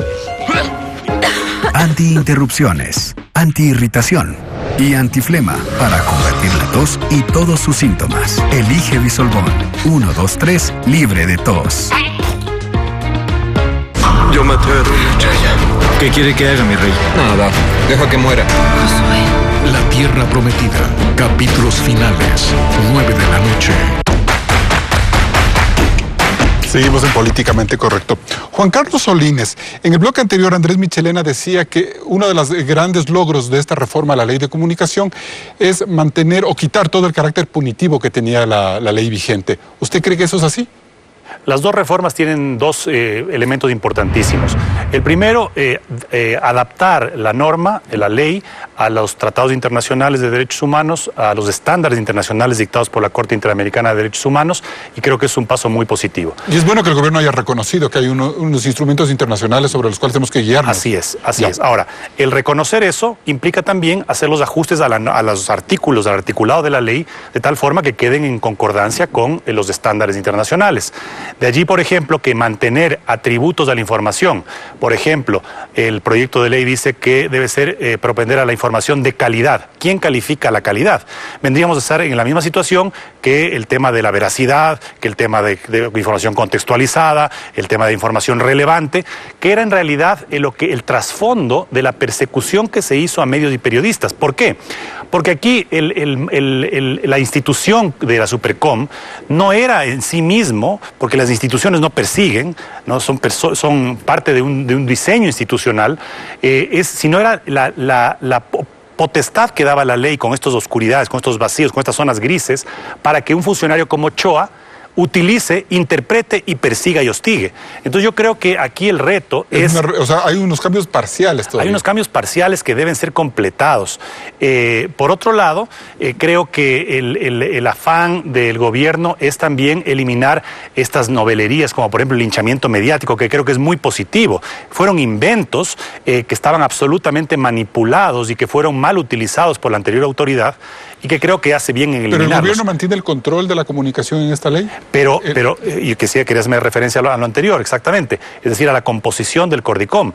antiinterrupciones, antiirritación y antiflema para combatir la tos y todos sus síntomas. Elige Bisolbón 1, 2, 3, libre de tos. Yo maté a Rui. ¿Qué quiere que haga, mi rey? Nada, deja que muera. La Tierra Prometida, capítulos finales, 9 de la noche. Seguimos en Políticamente Correcto. Juan Carlos Solines, en el bloque anterior Andrés Michelena decía que uno de los grandes logros de esta reforma a la ley de comunicación es mantener o quitar todo el carácter punitivo que tenía la ley vigente. ¿Usted cree que eso es así? Las dos reformas tienen dos elementos importantísimos. El primero, adaptar la norma, la ley, a los tratados internacionales de derechos humanos, a los estándares internacionales dictados por la Corte Interamericana de Derechos Humanos, y creo que es un paso muy positivo. Y es bueno que el gobierno haya reconocido que hay unos instrumentos internacionales sobre los cuales tenemos que guiarnos. Así es. Ahora, el reconocer eso implica también hacer los ajustes a los artículos, al articulado de la ley, de tal forma que queden en concordancia con los estándares internacionales. De allí, por ejemplo, que mantener atributos de la información. Por ejemplo, el proyecto de ley dice que debe ser propender a la información de calidad. ¿Quién califica la calidad? Vendríamos a estar en la misma situación que el tema de la veracidad, que el tema de información contextualizada, el tema de información relevante, que era en realidad el trasfondo de la persecución que se hizo a medios y periodistas. ¿Por qué? Porque aquí la institución de la Supercom no era en sí mismo, porque las instituciones no persiguen, ¿no? Son parte de un diseño institucional, sino era la potestad que daba la ley con estas oscuridades, con estos vacíos, con estas zonas grises, para que un funcionario como Ochoa utilice, interprete y persiga y hostigue. Entonces yo creo que aquí el reto es... O sea, hay unos cambios parciales todavía. Hay unos cambios parciales que deben ser completados. Por otro lado, creo que el afán del gobierno es también eliminar estas novelerías, como por ejemplo el linchamiento mediático, que creo que es muy positivo. Fueron inventos que estaban absolutamente manipulados y que fueron mal utilizados por la anterior autoridad, y que creo que hace bien en eliminarlos. ¿Pero el gobierno mantiene el control de la comunicación en esta ley? Pero yo quería hacerme referencia a lo anterior, exactamente, es decir, a la composición del Cordicom.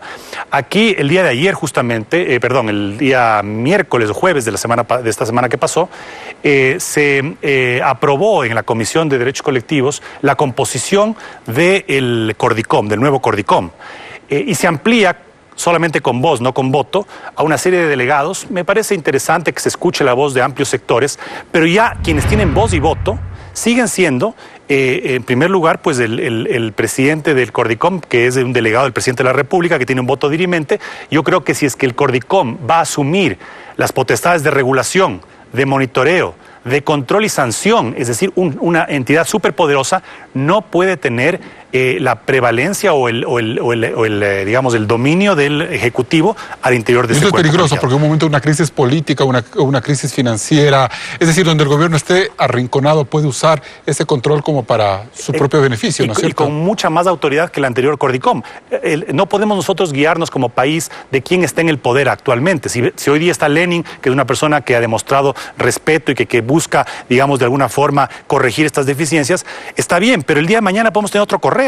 Aquí, el día de ayer justamente, el día miércoles o jueves de esta semana que pasó, se aprobó en la Comisión de Derechos Colectivos la composición del Cordicom, del nuevo Cordicom, y se amplía solamente con voz, no con voto, a una serie de delegados. Me parece interesante que se escuche la voz de amplios sectores, pero ya quienes tienen voz y voto siguen siendo, en primer lugar, pues el presidente del Cordicom, que es un delegado del presidente de la República, que tiene un voto dirimente. Yo creo que si es que el Cordicom va a asumir las potestades de regulación, de monitoreo, de control y sanción, es decir, una entidad superpoderosa, no puede tener la prevalencia o digamos, el dominio del Ejecutivo al interior de ese cuerpo. Esto es peligroso porque en un momento de una crisis política, una crisis financiera, es decir, donde el gobierno esté arrinconado, puede usar ese control como para su propio beneficio, ¿no es cierto? Y con mucha más autoridad que el anterior Cordicom. No podemos nosotros guiarnos como país de quién está en el poder actualmente. Si hoy día está Lenin, que es una persona que ha demostrado respeto y que busca, digamos, de alguna forma corregir estas deficiencias, está bien, pero el día de mañana podemos tener otro Correa.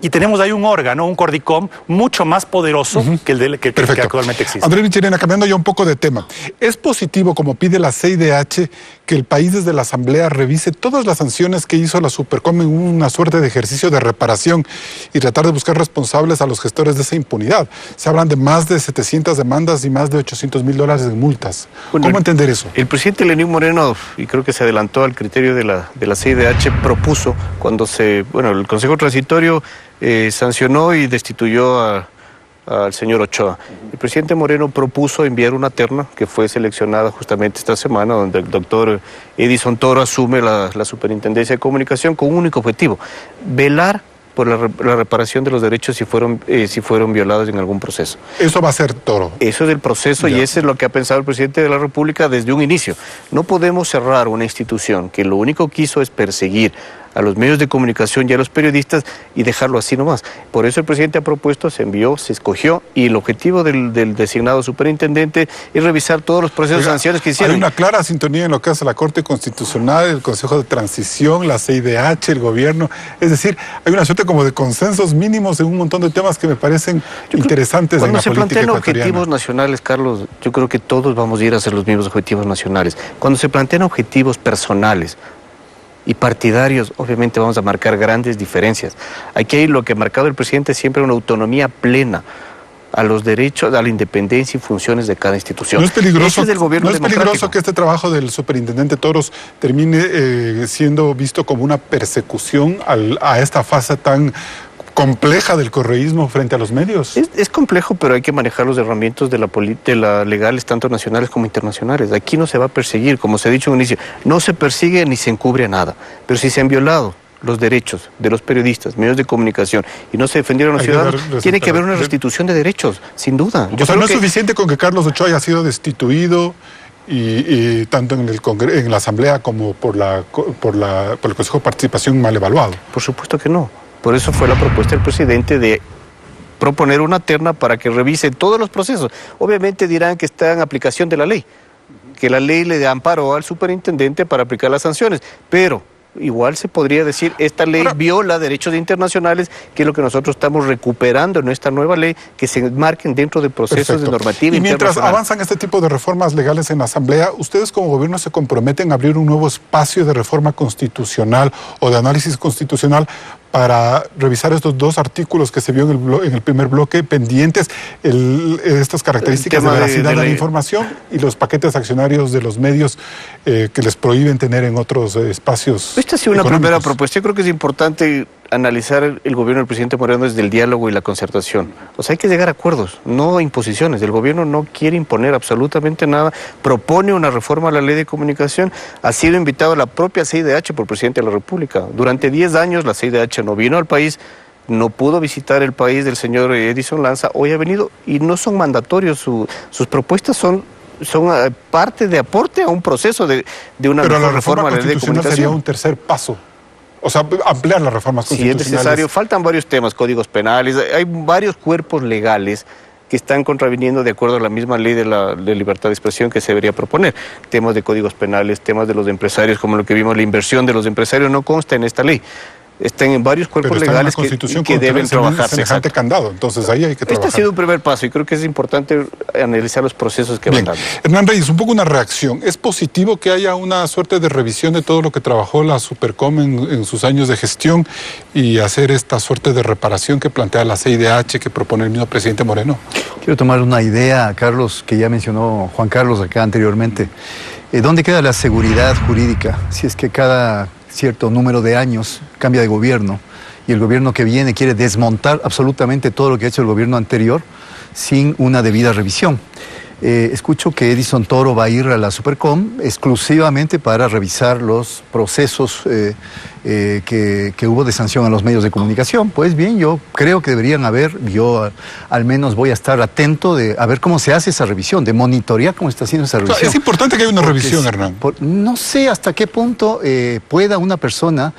Y tenemos ahí un órgano, un Cordicom, mucho más poderoso que el que actualmente existe. Andrés Michelena, cambiando ya un poco de tema. ¿Es positivo, como pide la CIDH, que el país desde la Asamblea revise todas las sanciones que hizo la Supercom en una suerte de ejercicio de reparación y tratar de buscar responsables a los gestores de esa impunidad? Se hablan de más de 700 demandas y más de $800,000 de multas. Bueno, ¿cómo entender eso? El presidente Lenín Moreno, y creo que se adelantó al criterio de la CIDH, propuso cuando el Consejo Transitorio sancionó y destituyó al señor Ochoa. El presidente Moreno propuso enviar una terna que fue seleccionada justamente esta semana, donde el doctor Edison Toro asume la Superintendencia de Comunicación con un único objetivo: velar por la reparación de los derechos si fueron violados en algún proceso. Eso va a ser Toro. Eso es el proceso y eso es lo que ha pensado el presidente de la República desde un inicio. No podemos cerrar una institución que lo único que hizo es perseguir a los medios de comunicación y a los periodistas y dejarlo así nomás. Por eso el presidente ha propuesto, se envió, se escogió, y el objetivo del designado superintendente es revisar todos los procesos de sanciones que hicieron. Hay una clara sintonía en lo que hace la Corte Constitucional, el Consejo de Transición, la CIDH, el gobierno. Es decir, hay una suerte como de consensos mínimos en un montón de temas que me parecen interesantes en la política ecuatoriana. Cuando se plantean objetivos nacionales, Carlos, yo creo que todos vamos a ir a hacer los mismos objetivos nacionales. Cuando se plantean objetivos personales y partidarios, obviamente vamos a marcar grandes diferencias. Aquí lo que ha marcado el presidente siempre es una autonomía plena a los derechos, a la independencia y funciones de cada institución. ¿No es peligroso, que este trabajo del superintendente Toros termine siendo visto como una persecución a esta fase tan compleja del correísmo frente a los medios? Es complejo, pero hay que manejar los herramientas de la legales, tanto nacionales como internacionales. Aquí no se va a perseguir, como se ha dicho en un inicio, no se persigue ni se encubre nada. Pero si se han violado los derechos de los periodistas, medios de comunicación, y no se defendieron a los ciudadanos, tiene que haber una restitución de derechos, sin duda. O sea, no es suficiente con que Carlos Ochoa haya sido destituido y tanto en la Asamblea como por el Consejo de Participación mal evaluado. Por supuesto que no. Por eso fue la propuesta del presidente de proponer una terna para que revise todos los procesos. Obviamente dirán que está en aplicación de la ley, que la ley le da amparo al superintendente para aplicar las sanciones, pero igual se podría decir, esta ley viola derechos internacionales, que es lo que nosotros estamos recuperando en nuestra nueva ley, que se marquen dentro de procesos de normativa internacional. Y mientras avanzan este tipo de reformas legales en la Asamblea, ¿ustedes como gobierno se comprometen a abrir un nuevo espacio de reforma constitucional o de análisis constitucional para revisar estos dos artículos que se vio en el primer bloque pendientes, estas características de veracidad de la información y los paquetes accionarios de los medios que les prohíben tener en otros espacios? Esta ha sido una primera propuesta. Yo creo que es importante analizar el gobierno del presidente Moreno desde el diálogo y la concertación. O sea, hay que llegar a acuerdos, no imposiciones. El gobierno no quiere imponer absolutamente nada, propone una reforma a la ley de comunicación. Ha sido invitado a la propia CIDH por el presidente de la República. Durante 10 años la CIDH no vino al país, no pudo visitar el país del señor Edison Lanza. Hoy ha venido y no son mandatorios, sus propuestas son parte de aporte a un proceso de una reforma a la ley de comunicación. Sería un tercer paso. O sea, ampliar las reformas constitucionales. Si es necesario, faltan varios temas, códigos penales, hay varios cuerpos legales que están contraviniendo de acuerdo a la misma ley de libertad de expresión que se debería proponer. Temas de códigos penales, temas de los empresarios, como lo que vimos, la inversión de los empresarios no consta en esta ley. Están en varios cuerpos legales que deben trabajarse. Semejante candado, entonces ahí hay que trabajar. Este ha sido un primer paso y creo que es importante analizar los procesos que van dando. Hernán Reyes, un poco una reacción. ¿Es positivo que haya una suerte de revisión de todo lo que trabajó la Supercom en sus años de gestión y hacer esta suerte de reparación que plantea la CIDH que propone el mismo presidente Moreno? Quiero tomar una idea, Carlos, que ya mencionó Juan Carlos acá anteriormente. ¿Dónde queda la seguridad jurídica? Si es que cada cierto número de años cambia de gobierno y el gobierno que viene quiere desmontar absolutamente todo lo que ha hecho el gobierno anterior sin una debida revisión. Escucho que Edison Toro va a ir a la Supercom exclusivamente para revisar los procesos que hubo de sanción a los medios de comunicación. Pues bien, yo creo que deberían haber, yo al menos voy a estar atento a ver cómo se hace esa revisión, de monitorear cómo está haciendo esa revisión. Es importante que haya una revisión, Hernán. No sé hasta qué punto pueda una persona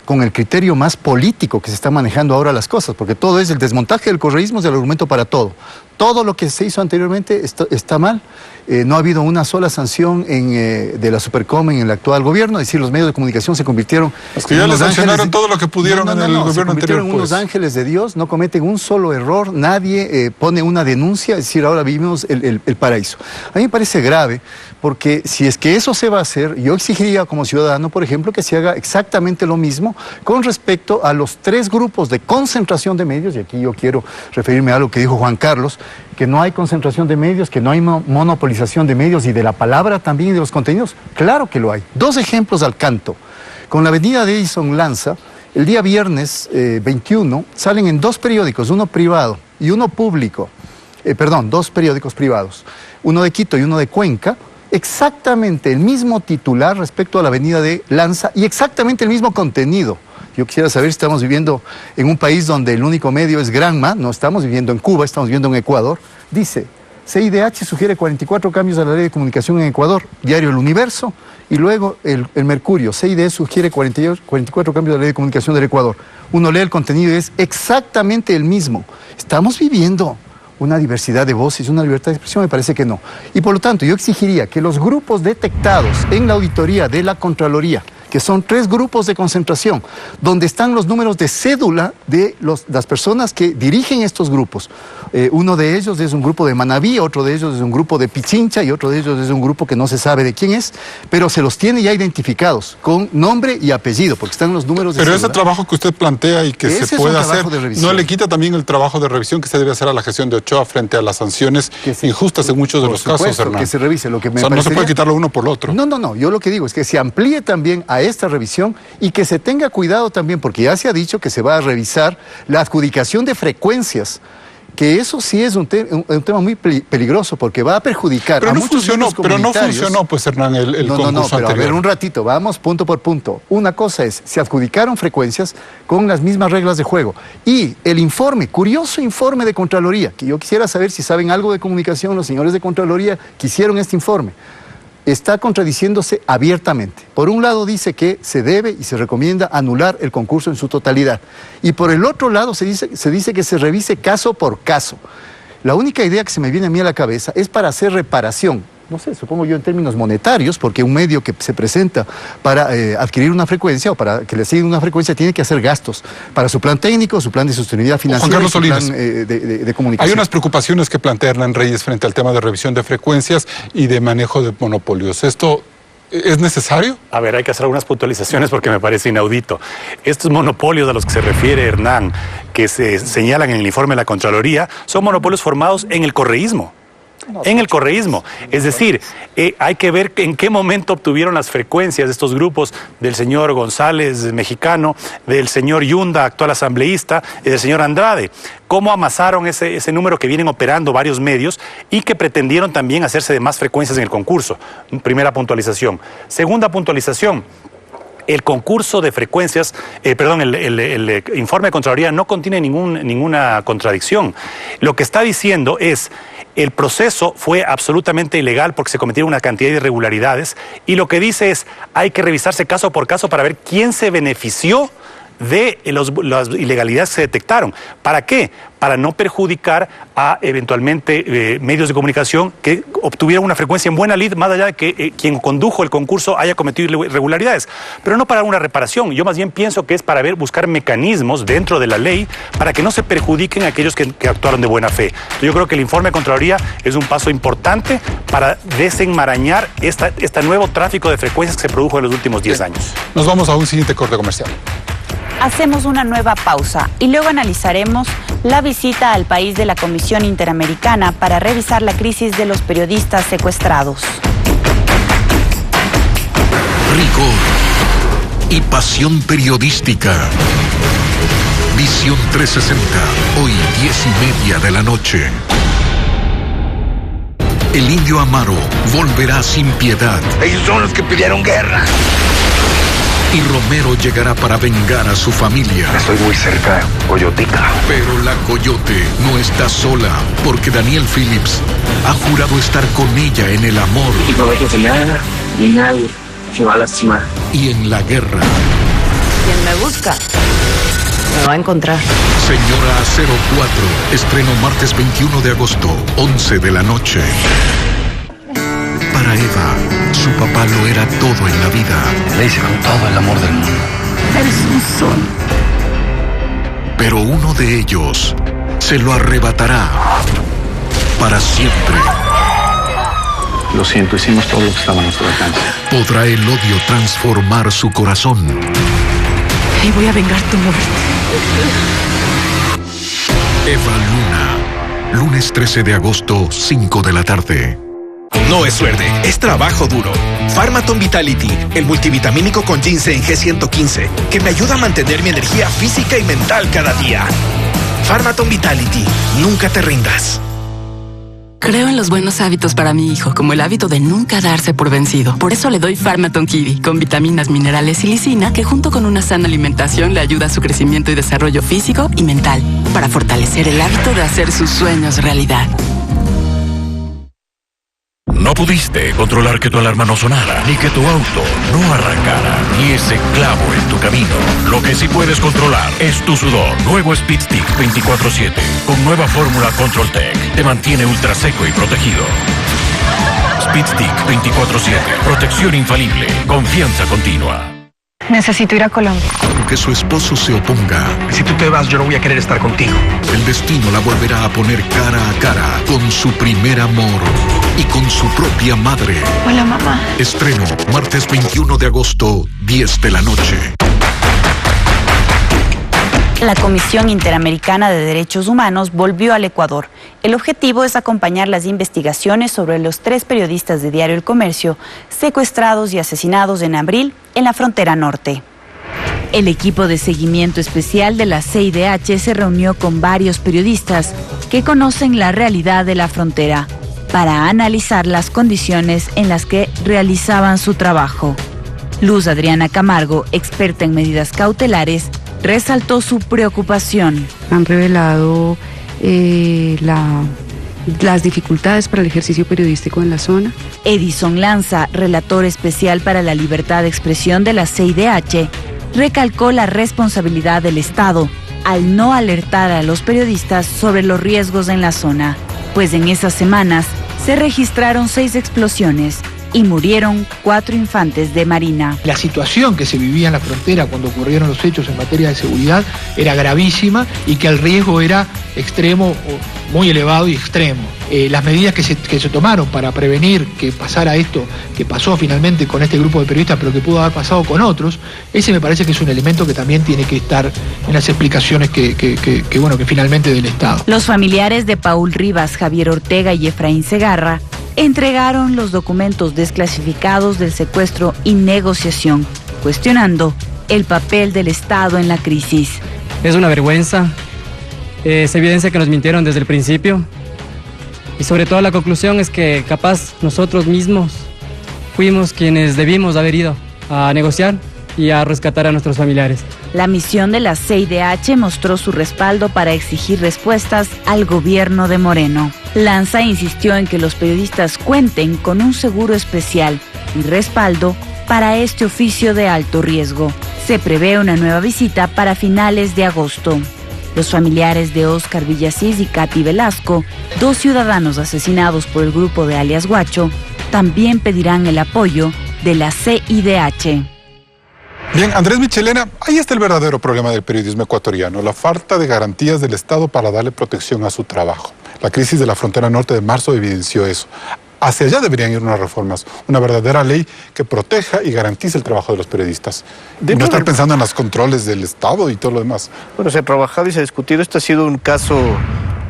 con el criterio más político que se está manejando ahora las cosas, porque todo es el desmontaje del correísmo, es el argumento para todo. Todo lo que se hizo anteriormente está mal. No ha habido una sola sanción de la Supercom en el actual gobierno, es decir, los medios de comunicación se convirtieron... Es que ya les sancionaron todo lo que pudieron en el gobierno anterior. En unos ángeles de Dios, no cometen un solo error, nadie pone una denuncia, es decir, ahora vivimos el paraíso. A mí me parece grave, porque si es que eso se va a hacer, yo exigiría como ciudadano, por ejemplo, que se haga exactamente lo mismo con respecto a los 3 grupos de concentración de medios, y aquí yo quiero referirme a lo que dijo Juan Carlos, que no hay concentración de medios, que no hay monopolización de medios y de la palabra también y de los contenidos. Claro que lo hay. 2 ejemplos al canto. Con la avenida de Edison Lanza, el día viernes 21 salen en 2 periódicos, uno privado y uno público, 2 periódicos privados, uno de Quito y uno de Cuenca, exactamente el mismo titular respecto a la avenida de Lanza y exactamente el mismo contenido. Yo quisiera saber si estamos viviendo en un país donde el único medio es Granma, no estamos viviendo en Cuba, estamos viviendo en Ecuador. Dice, CIDH sugiere 44 cambios a la ley de comunicación en Ecuador, diario El Universo, y luego el Mercurio, CIDH sugiere 44 cambios a la ley de comunicación del Ecuador. Uno lee el contenido y es exactamente el mismo. Estamos viviendo una diversidad de voces, una libertad de expresión, me parece que no. Y por lo tanto, yo exigiría que los grupos detectados en la auditoría de la Contraloría, que son 3 grupos de concentración, donde están los números de cédula de las personas que dirigen estos grupos. Uno de ellos es un grupo de Manabí, otro de ellos es un grupo de Pichincha y otro de ellos es un grupo que no se sabe de quién es, pero se los tiene ya identificados con nombre y apellido, porque están los números de cédula. cédula. Ese trabajo que usted plantea y que se puede hacer, ¿no le quita también el trabajo de revisión que se debe hacer a la gestión de Ochoa frente a las sanciones injustas en muchos de los casos, Hernán? Que se revise lo que me no se puede quitar lo uno por lo otro. No, yo lo que digo es que se amplíe también a esta revisión y que se tenga cuidado también, porque ya se ha dicho que se va a revisar la adjudicación de frecuencias, que eso sí es un tema muy peligroso, porque va a perjudicar a muchos medios comunitarios. Pero no funcionó, pues, Hernán, el concurso pero anterior. A ver, un ratito, vamos punto por punto. Una cosa es, se adjudicaron frecuencias con las mismas reglas de juego. Y el informe, curioso informe de Contraloría, que yo quisiera saber si saben algo de comunicación, los señores de Contraloría que hicieron este informe, está contradiciéndose abiertamente. Por un lado dice que se debe y se recomienda anular el concurso en su totalidad. Y por el otro lado se dice que se revise caso por caso. La única idea que se me viene a mí a la cabeza es para hacer reparación. No sé, supongo yo en términos monetarios, porque un medio que se presenta para adquirir una frecuencia o para que le sigan una frecuencia tiene que hacer gastos para su plan técnico, su plan de sostenibilidad financiera, su plan de comunicación. Hay unas preocupaciones que plantea Hernán Reyes frente al tema de revisión de frecuencias y de manejo de monopolios. ¿Esto es necesario? A ver, hay que hacer algunas puntualizaciones porque me parece inaudito. Estos monopolios a los que se refiere Hernán, que se señalan en el informe de la Contraloría, son monopolios formados en el correísmo. En el correísmo. Es decir, hay que ver en qué momento obtuvieron las frecuencias de estos grupos del señor González, mexicano, del señor Yunda, actual asambleísta, y del señor Andrade. Cómo amasaron ese número que vienen operando varios medios y que pretendieron también hacerse de más frecuencias en el concurso. Primera puntualización. Segunda puntualización. El concurso de frecuencias, el informe de Contraloría no contiene ninguna contradicción. Lo que está diciendo es, el proceso fue absolutamente ilegal porque se cometieron una cantidad de irregularidades y lo que dice es, hay que revisarse caso por caso para ver quién se benefició de las ilegalidades que se detectaron. ¿Para qué? Para no perjudicar a eventualmente medios de comunicación que obtuvieran una frecuencia en buena lid, más allá de que quien condujo el concurso haya cometido irregularidades. Pero no para una reparación. Yo más bien pienso que es para buscar mecanismos dentro de la ley para que no se perjudiquen a aquellos que actuaron de buena fe. Yo creo que el informe de Contraloría es un paso importante para desenmarañar este nuevo tráfico de frecuencias que se produjo en los últimos 10 años. Nos vamos a un siguiente corte comercial. Hacemos una nueva pausa y luego analizaremos la visita al país de la Comisión Interamericana para revisar la crisis de los periodistas secuestrados. Rigor y pasión periodística. Visión 360, hoy 10:30 de la noche. El Indio Amaro volverá sin piedad. Ellos son los que pidieron guerra. Y Romero llegará para vengar a su familia. Estoy muy cerca, Coyotica. Pero la Coyote no está sola, porque Daniel Phillips ha jurado estar con ella en el amor. Y no dejes de nada, ni nadie se va a lastimar. Y en la guerra. Quien me busca, me va a encontrar. Señora 04, estreno martes 21 de agosto, 11 de la noche. Para Eva, su papá lo era todo en la vida. Le hice con todo el amor del mundo. Eres un sol. Pero uno de ellos se lo arrebatará para siempre. Lo siento, hicimos todo lo que estaba a nuestro alcance. ¿Podrá el odio transformar su corazón? Y voy a vengar tu muerte. Eva Luna, lunes 13 de agosto, 5 de la tarde. No es suerte, es trabajo duro. Pharmaton Vitality, el multivitamínico con ginseng G115, que me ayuda a mantener mi energía física y mental cada día. Pharmaton Vitality, nunca te rindas. Creo en los buenos hábitos para mi hijo, como el hábito de nunca darse por vencido. Por eso le doy Pharmaton Kiwi, con vitaminas, minerales y lisina, que junto con una sana alimentación le ayuda a su crecimiento y desarrollo físico y mental, para fortalecer el hábito de hacer sus sueños realidad. No pudiste controlar que tu alarma no sonara, ni que tu auto no arrancara, ni ese clavo en tu camino. Lo que sí puedes controlar es tu sudor. Nuevo Speed Stick 24/7, con nueva fórmula Control Tech. Te mantiene ultra seco y protegido. Speed Stick 24/7, protección infalible, confianza continua. Necesito ir a Colombia. Aunque su esposo se oponga, Si tú te vas, yo no voy a querer estar contigo. el destino la volverá a poner cara a cara con su primer amor y con su propia madre. Hola, mamá. Estreno martes 21 de agosto, 10 de la noche. La Comisión Interamericana de Derechos Humanos volvió al Ecuador. El objetivo es acompañar las investigaciones sobre los 3 periodistas de Diario El Comercio secuestrados y asesinados en abril en la frontera norte. El equipo de seguimiento especial de la CIDH se reunió con varios periodistas que conocen la realidad de la frontera para analizar las condiciones en las que realizaban su trabajo. Luz Adriana Camargo, experta en medidas cautelares, resaltó su preocupación. Han revelado las dificultades para el ejercicio periodístico en la zona. Edison Lanza, relator especial para la libertad de expresión de la CIDH, recalcó la responsabilidad del Estado al no alertar a los periodistas sobre los riesgos en la zona, pues en esas semanas se registraron 6 explosiones y murieron 4 infantes de Marina. La situación que se vivía en la frontera cuando ocurrieron los hechos en materia de seguridad era gravísima y que el riesgo era extremo, muy elevado y extremo. Las medidas que se tomaron para prevenir que pasara esto, que pasó finalmente con este grupo de periodistas, pero que pudo haber pasado con otros, ese me parece que es un elemento que también tiene que estar en las explicaciones que finalmente del Estado. Los familiares de Paul Rivas, Javier Ortega y Efraín Segarra entregaron los documentos desclasificados del secuestro y negociación, cuestionando el papel del Estado en la crisis. Es una vergüenza, es evidencia que nos mintieron desde el principio y sobre todo la conclusión es que capaz nosotros mismos fuimos quienes debimos haber ido a negociar y a rescatar a nuestros familiares. La misión de la CIDH mostró su respaldo para exigir respuestas al gobierno de Moreno. Lanza insistió en que los periodistas cuenten con un seguro especial y respaldo para este oficio de alto riesgo. Se prevé una nueva visita para finales de agosto. Los familiares de Óscar Villasís y Katy Velasco, 2 ciudadanos asesinados por el grupo de alias Guacho, también pedirán el apoyo de la CIDH. Bien, Andrés Michelena, ahí está el verdadero problema del periodismo ecuatoriano, la falta de garantías del Estado para darle protección a su trabajo. La crisis de la frontera norte de marzo evidenció eso. Hacia allá deberían ir unas reformas, una verdadera ley que proteja y garantice el trabajo de los periodistas. Y no estar pensando en los controles del Estado y todo lo demás. Bueno, se ha trabajado y se ha discutido. Esto ha sido un caso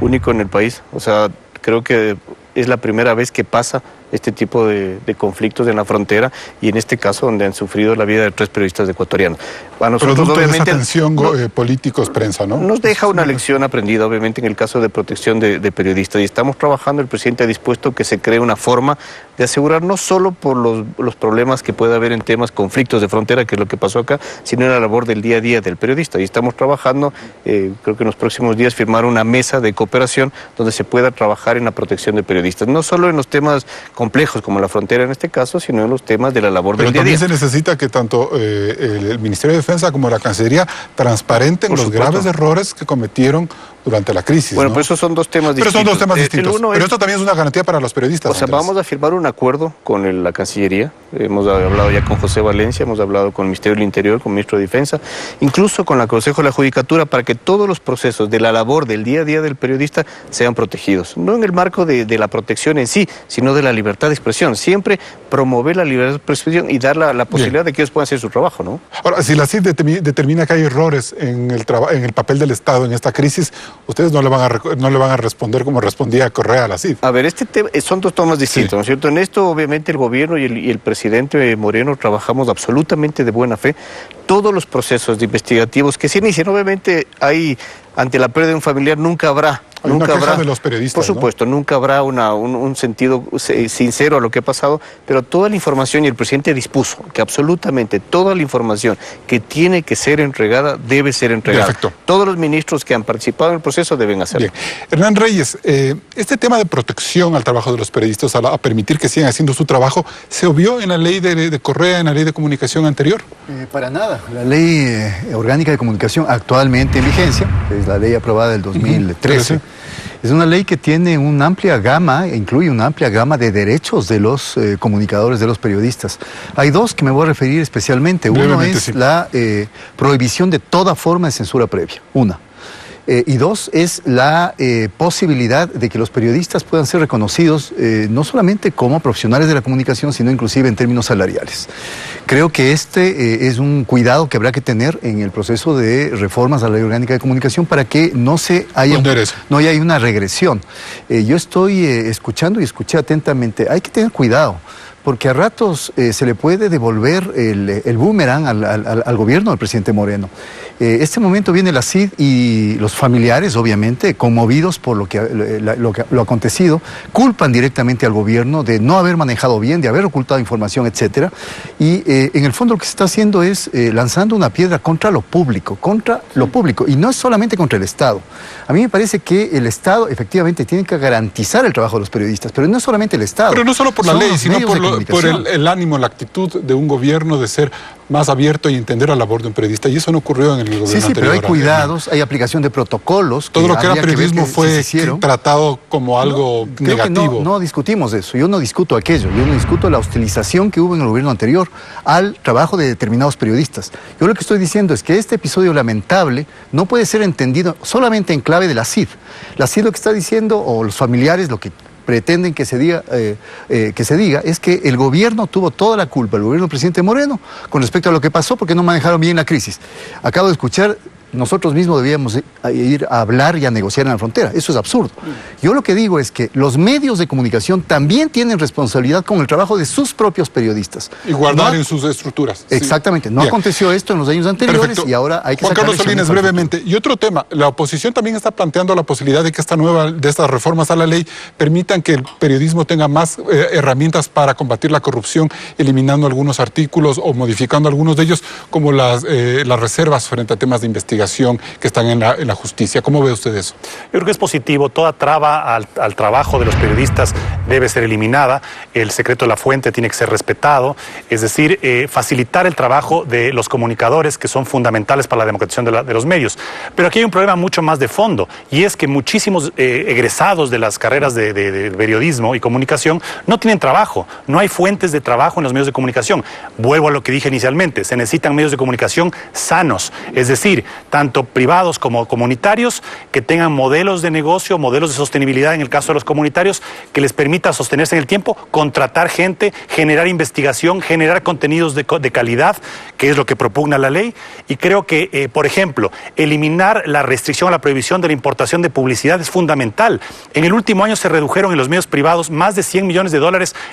único en el país. O sea, creo que es la primera vez que pasa este tipo de conflictos en la frontera y en este caso donde han sufrido la vida de 3 periodistas ecuatorianos. A nosotros, pero obviamente, esa tensión políticos, prensa, ¿no? Nos deja una lección aprendida, obviamente, en el caso de protección de periodistas, y estamos trabajando. El presidente ha dispuesto que se cree una forma de asegurar no solo por los problemas que puede haber en temas, conflictos de frontera, que es lo que pasó acá, sino en la labor del día a día del periodista. Y estamos trabajando, creo que en los próximos días, firmar una mesa de cooperación donde se pueda trabajar en la protección de periodistas, no solo en los temas complejos como la frontera en este caso, sino en los temas de la labor del día a día. Pero también se necesita que tanto el Ministerio de Defensa como la Cancillería transparenten los graves errores que cometieron durante la crisis. Bueno, ¿no? pues esos son 2 temas distintos. Pero son 2 temas distintos. Pero esto también es una garantía para los periodistas. O sea, Andrés. vamos a firmar un acuerdo con la Cancillería. Hemos hablado ya con José Valencia, hemos hablado con el Ministerio del Interior, con el Ministro de Defensa, incluso con el Consejo de la Judicatura, para que todos los procesos de la labor del día a día del periodista sean protegidos. No en el marco de la protección en sí, sino de la libertad de expresión. Siempre promover la libertad de expresión y dar la posibilidad de que ellos puedan hacer su trabajo, ¿no? Ahora, si la CID determina que hay errores en el papel del Estado en esta crisis, ustedes no le van a responder como respondía Correa a la CID. A ver, este tema son 2 temas distintos, ¿no es cierto? En esto, obviamente, el gobierno y el presidente Moreno trabajamos absolutamente de buena fe. Todos los procesos investigativos que se inician, obviamente, ante la pérdida de un familiar nunca habrá de los periodistas, por supuesto, ¿no? Nunca habrá un sentido sincero a lo que ha pasado, pero toda la información, y el presidente dispuso que absolutamente toda la información que tiene que ser entregada debe ser entregada. Perfecto. Todos los ministros que han participado en el proceso deben hacerlo. Bien. Hernán Reyes, este tema de protección al trabajo de los periodistas, a permitir que sigan haciendo su trabajo, ¿se obvió en la ley de Correa, en la ley de comunicación anterior? Para nada. La ley orgánica de comunicación actualmente en vigencia, es la ley aprobada del 2013, es una ley que tiene una amplia gama, incluye una amplia gama de derechos de los comunicadores, de los periodistas. Hay 2 que me voy a referir especialmente. Uno es la prohibición de toda forma de censura previa. Y 2 es la posibilidad de que los periodistas puedan ser reconocidos no solamente como profesionales de la comunicación, sino inclusive en términos salariales. Creo que este es un cuidado que habrá que tener en el proceso de reformas a la ley orgánica de comunicación para que no haya una regresión. Yo estoy escuchando y escuché atentamente. Hay que tener cuidado, porque a ratos se le puede devolver el boomerang al gobierno del presidente Moreno. Este momento viene la CID y los familiares, obviamente, conmovidos por lo acontecido, culpan directamente al gobierno de no haber manejado bien, de haber ocultado información, etcétera. Y en el fondo lo que se está haciendo es lanzando una piedra contra lo público, y no es solamente contra el Estado. A mí me parece que el Estado efectivamente tiene que garantizar el trabajo de los periodistas, pero no es solamente el Estado. Pero no solo por la ley, sino por el ánimo, la actitud de un gobierno de ser más abierto y entender la labor de un periodista, y eso no ocurrió en el gobierno anterior. Sí, pero hay cuidados, hay aplicación de protocolos. Todo lo que era periodismo fue tratado como algo negativo. No discutimos eso, yo no discuto aquello, yo no discuto la hostilización que hubo en el gobierno anterior al trabajo de determinados periodistas. Yo lo que estoy diciendo es que este episodio lamentable no puede ser entendido solamente en clave de la CID. La CID lo que está diciendo, o los familiares lo que pretenden que se diga es que el gobierno tuvo toda la culpa, el gobierno del presidente Moreno, con respecto a lo que pasó porque no manejaron bien la crisis. Acabo de escuchar, nosotros mismos debíamos ir a hablar y a negociar en la frontera. Eso es absurdo. Yo lo que digo es que los medios de comunicación también tienen responsabilidad con el trabajo de sus propios periodistas. Y guardar en sus estructuras. Exactamente. No aconteció esto en los años anteriores. Perfecto. Y ahora hay que Juan Carlos Solines, brevemente. Y otro tema, la oposición también está planteando la posibilidad de que estas reformas a la ley permitan que el periodismo tenga más herramientas para combatir la corrupción, eliminando algunos artículos o modificando algunos de ellos, como las reservas frente a temas de investigación. investigación que están en la justicia. ¿Cómo ve usted eso? Yo creo que es positivo. Toda traba al trabajo de los periodistas debe ser eliminada. El secreto de la fuente tiene que ser respetado. Es decir, facilitar el trabajo de los comunicadores, que son fundamentales para la democratización de los medios. Pero aquí hay un problema mucho más de fondo, y es que muchísimos egresados de las carreras de periodismo y comunicación no tienen trabajo. No hay fuentes de trabajo en los medios de comunicación. Vuelvo a lo que dije inicialmente. Se necesitan medios de comunicación sanos, es decir, tanto privados como comunitarios, que tengan modelos de negocio, modelos de sostenibilidad en el caso de los comunitarios, que les permita sostenerse en el tiempo, contratar gente, generar investigación, generar contenidos de calidad, que es lo que propugna la ley. Y creo que, por ejemplo, eliminar la restricción a la prohibición de la importación de publicidad es fundamental. En el último año se redujeron en los medios privados más de $100 millones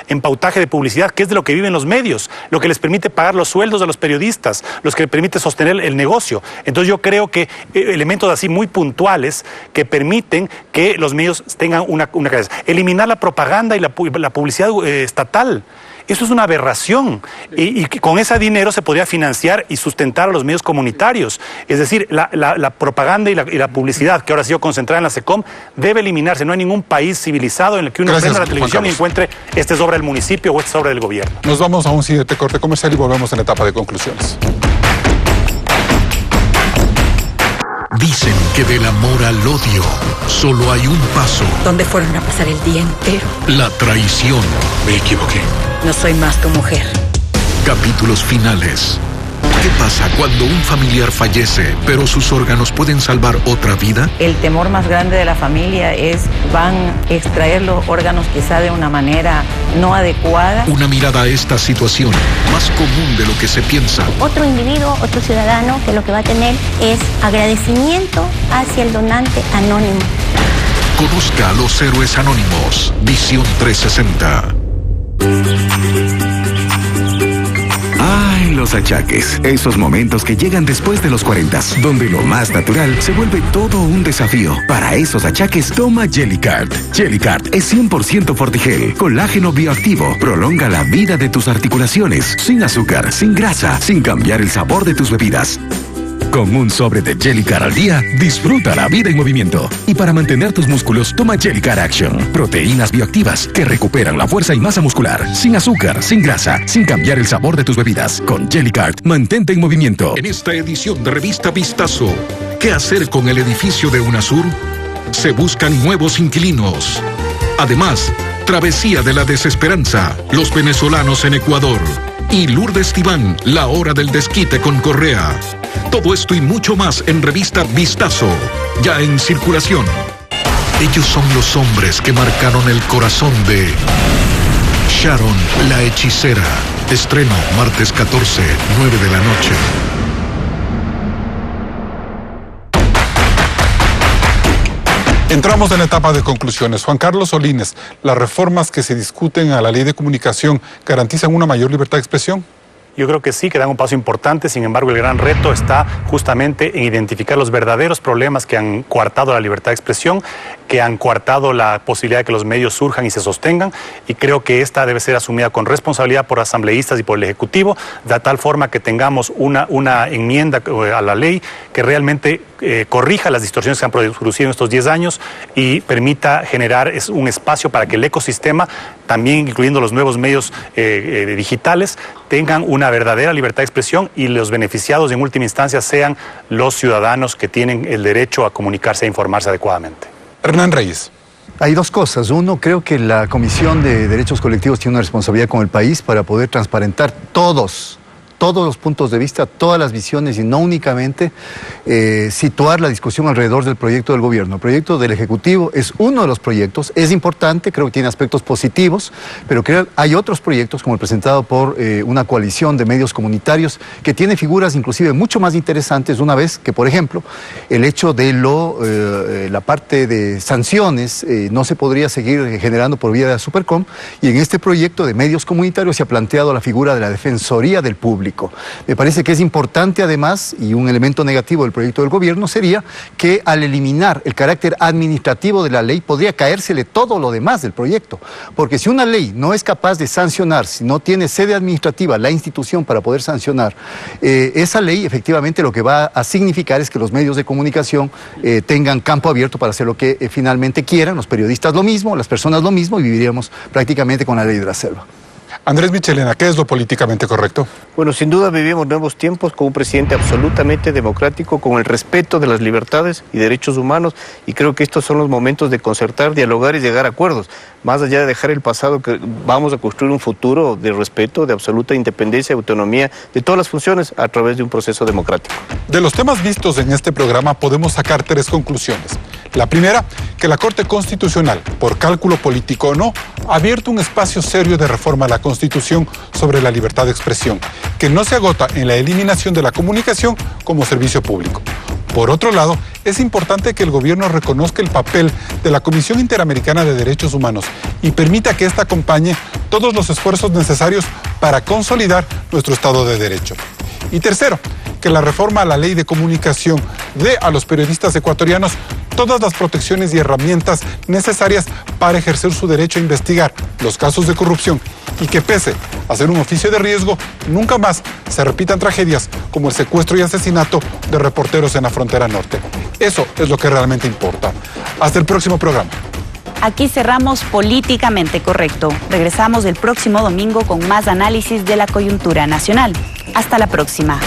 en pautaje de publicidad, que es de lo que viven los medios, lo que les permite pagar los sueldos a los periodistas, los que les permite sostener el negocio. Entonces yo creo que elementos así muy puntuales que permiten que los medios tengan una cabeza. Eliminar la propaganda y la publicidad estatal. Eso es una aberración, y con ese dinero se podría financiar y sustentar a los medios comunitarios. Es decir, la propaganda y la publicidad, que ahora ha sido concentrada en la SECOM, debe eliminarse. No hay ningún país civilizado en el que uno prenda la televisión y encuentre esta es obra del municipio o esta es obra del gobierno. Nos vamos a un siguiente corte comercial y volvemos en la etapa de conclusiones. Dicen que del amor al odio solo hay un paso. ¿Dónde fueron a pasar el día entero? La traición. Me equivoqué. No soy más tu mujer. Capítulos finales. ¿Qué pasa cuando un familiar fallece, pero sus órganos pueden salvar otra vida? El temor más grande de la familia es van a extraer los órganos quizá de una manera no adecuada. Una mirada a esta situación, más común de lo que se piensa. Otro individuo, otro ciudadano, que lo que va a tener es agradecimiento hacia el donante anónimo. Conozca a los héroes anónimos. Visión 360. Ay, los achaques. Esos momentos que llegan después de los 40, donde lo más natural se vuelve todo un desafío. Para esos achaques, toma Jellycard. Jellycard es 100% Fortigel, colágeno bioactivo. Prolonga la vida de tus articulaciones, sin azúcar, sin grasa, sin cambiar el sabor de tus bebidas. Con un sobre de Jellycard al día, disfruta la vida en movimiento. Y para mantener tus músculos, toma Jellycard Action. Proteínas bioactivas que recuperan la fuerza y masa muscular. Sin azúcar, sin grasa, sin cambiar el sabor de tus bebidas. Con Jellycard, mantente en movimiento. En esta edición de Revista Vistazo, ¿qué hacer con el edificio de UNASUR? Se buscan nuevos inquilinos. Además, Travesía de la Desesperanza, los venezolanos en Ecuador. Y Lourdes Tibán, la hora del desquite con Correa. Todo esto y mucho más en Revista Vistazo, ya en circulación. Ellos son los hombres que marcaron el corazón de Sharon, la hechicera. Estreno martes 14, 9 de la noche. Entramos en la etapa de conclusiones. Juan Carlos Solines, ¿las reformas que se discuten a la ley de comunicación garantizan una mayor libertad de expresión? Yo creo que sí, que dan un paso importante. Sin embargo, el gran reto está justamente en identificar los verdaderos problemas que han coartado la libertad de expresión, que han coartado la posibilidad de que los medios surjan y se sostengan, y creo que esta debe ser asumida con responsabilidad por asambleístas y por el Ejecutivo, de tal forma que tengamos una enmienda a la ley que realmente corrija las distorsiones que han producido en estos 10 años y permita generar un espacio para que el ecosistema, también incluyendo los nuevos medios digitales, tengan una verdadera libertad de expresión y los beneficiados en última instancia sean los ciudadanos que tienen el derecho a comunicarse e informarse adecuadamente. Hernán Reyes. Hay dos cosas. Uno, creo que la Comisión de Derechos Colectivos tiene una responsabilidad con el país para poder transparentar todos los puntos de vista, todas las visiones y no únicamente situar la discusión alrededor del proyecto del gobierno. El proyecto del Ejecutivo es uno de los proyectos, es importante, creo que tiene aspectos positivos, pero creo que hay otros proyectos como el presentado por una coalición de medios comunitarios que tiene figuras inclusive mucho más interesantes, una vez que, por ejemplo, el hecho de la parte de sanciones no se podría seguir generando por vía de la Supercom, y en este proyecto de medios comunitarios se ha planteado la figura de la Defensoría del Público. público. Me parece que es importante además, y un elemento negativo del proyecto del gobierno sería que al eliminar el carácter administrativo de la ley podría caérsele todo lo demás del proyecto, porque si una ley no es capaz de sancionar, si no tiene sede administrativa, la institución para poder sancionar, esa ley efectivamente lo que va a significar es que los medios de comunicación tengan campo abierto para hacer lo que finalmente quieran, los periodistas lo mismo, las personas lo mismo, y viviríamos prácticamente con la ley de la selva. Andrés Michelena, ¿qué es lo políticamente correcto? Bueno, sin duda vivimos nuevos tiempos con un presidente absolutamente democrático, con el respeto de las libertades y derechos humanos, y creo que estos son los momentos de concertar, dialogar y llegar a acuerdos. Más allá de dejar el pasado, que vamos a construir un futuro de respeto, de absoluta independencia y autonomía de todas las funciones a través de un proceso democrático. De los temas vistos en este programa podemos sacar 3 conclusiones. La primera, que la Corte Constitucional, por cálculo político o no, ha abierto un espacio serio de reforma a la Constitución sobre la libertad de expresión, que no se agota en la eliminación de la comunicación como servicio público. Por otro lado, es importante que el gobierno reconozca el papel de la Comisión Interamericana de Derechos Humanos y permita que ésta acompañe todos los esfuerzos necesarios para consolidar nuestro Estado de Derecho. Y tercero, que la reforma a la ley de comunicación dé a los periodistas ecuatorianos todas las protecciones y herramientas necesarias para ejercer su derecho a investigar los casos de corrupción y que pese a ser un oficio de riesgo, nunca más se repitan tragedias como el secuestro y asesinato de reporteros en la frontera norte. Eso es lo que realmente importa. Hasta el próximo programa. Aquí cerramos Políticamente Correcto. Regresamos el próximo domingo con más análisis de la coyuntura nacional. Hasta la próxima.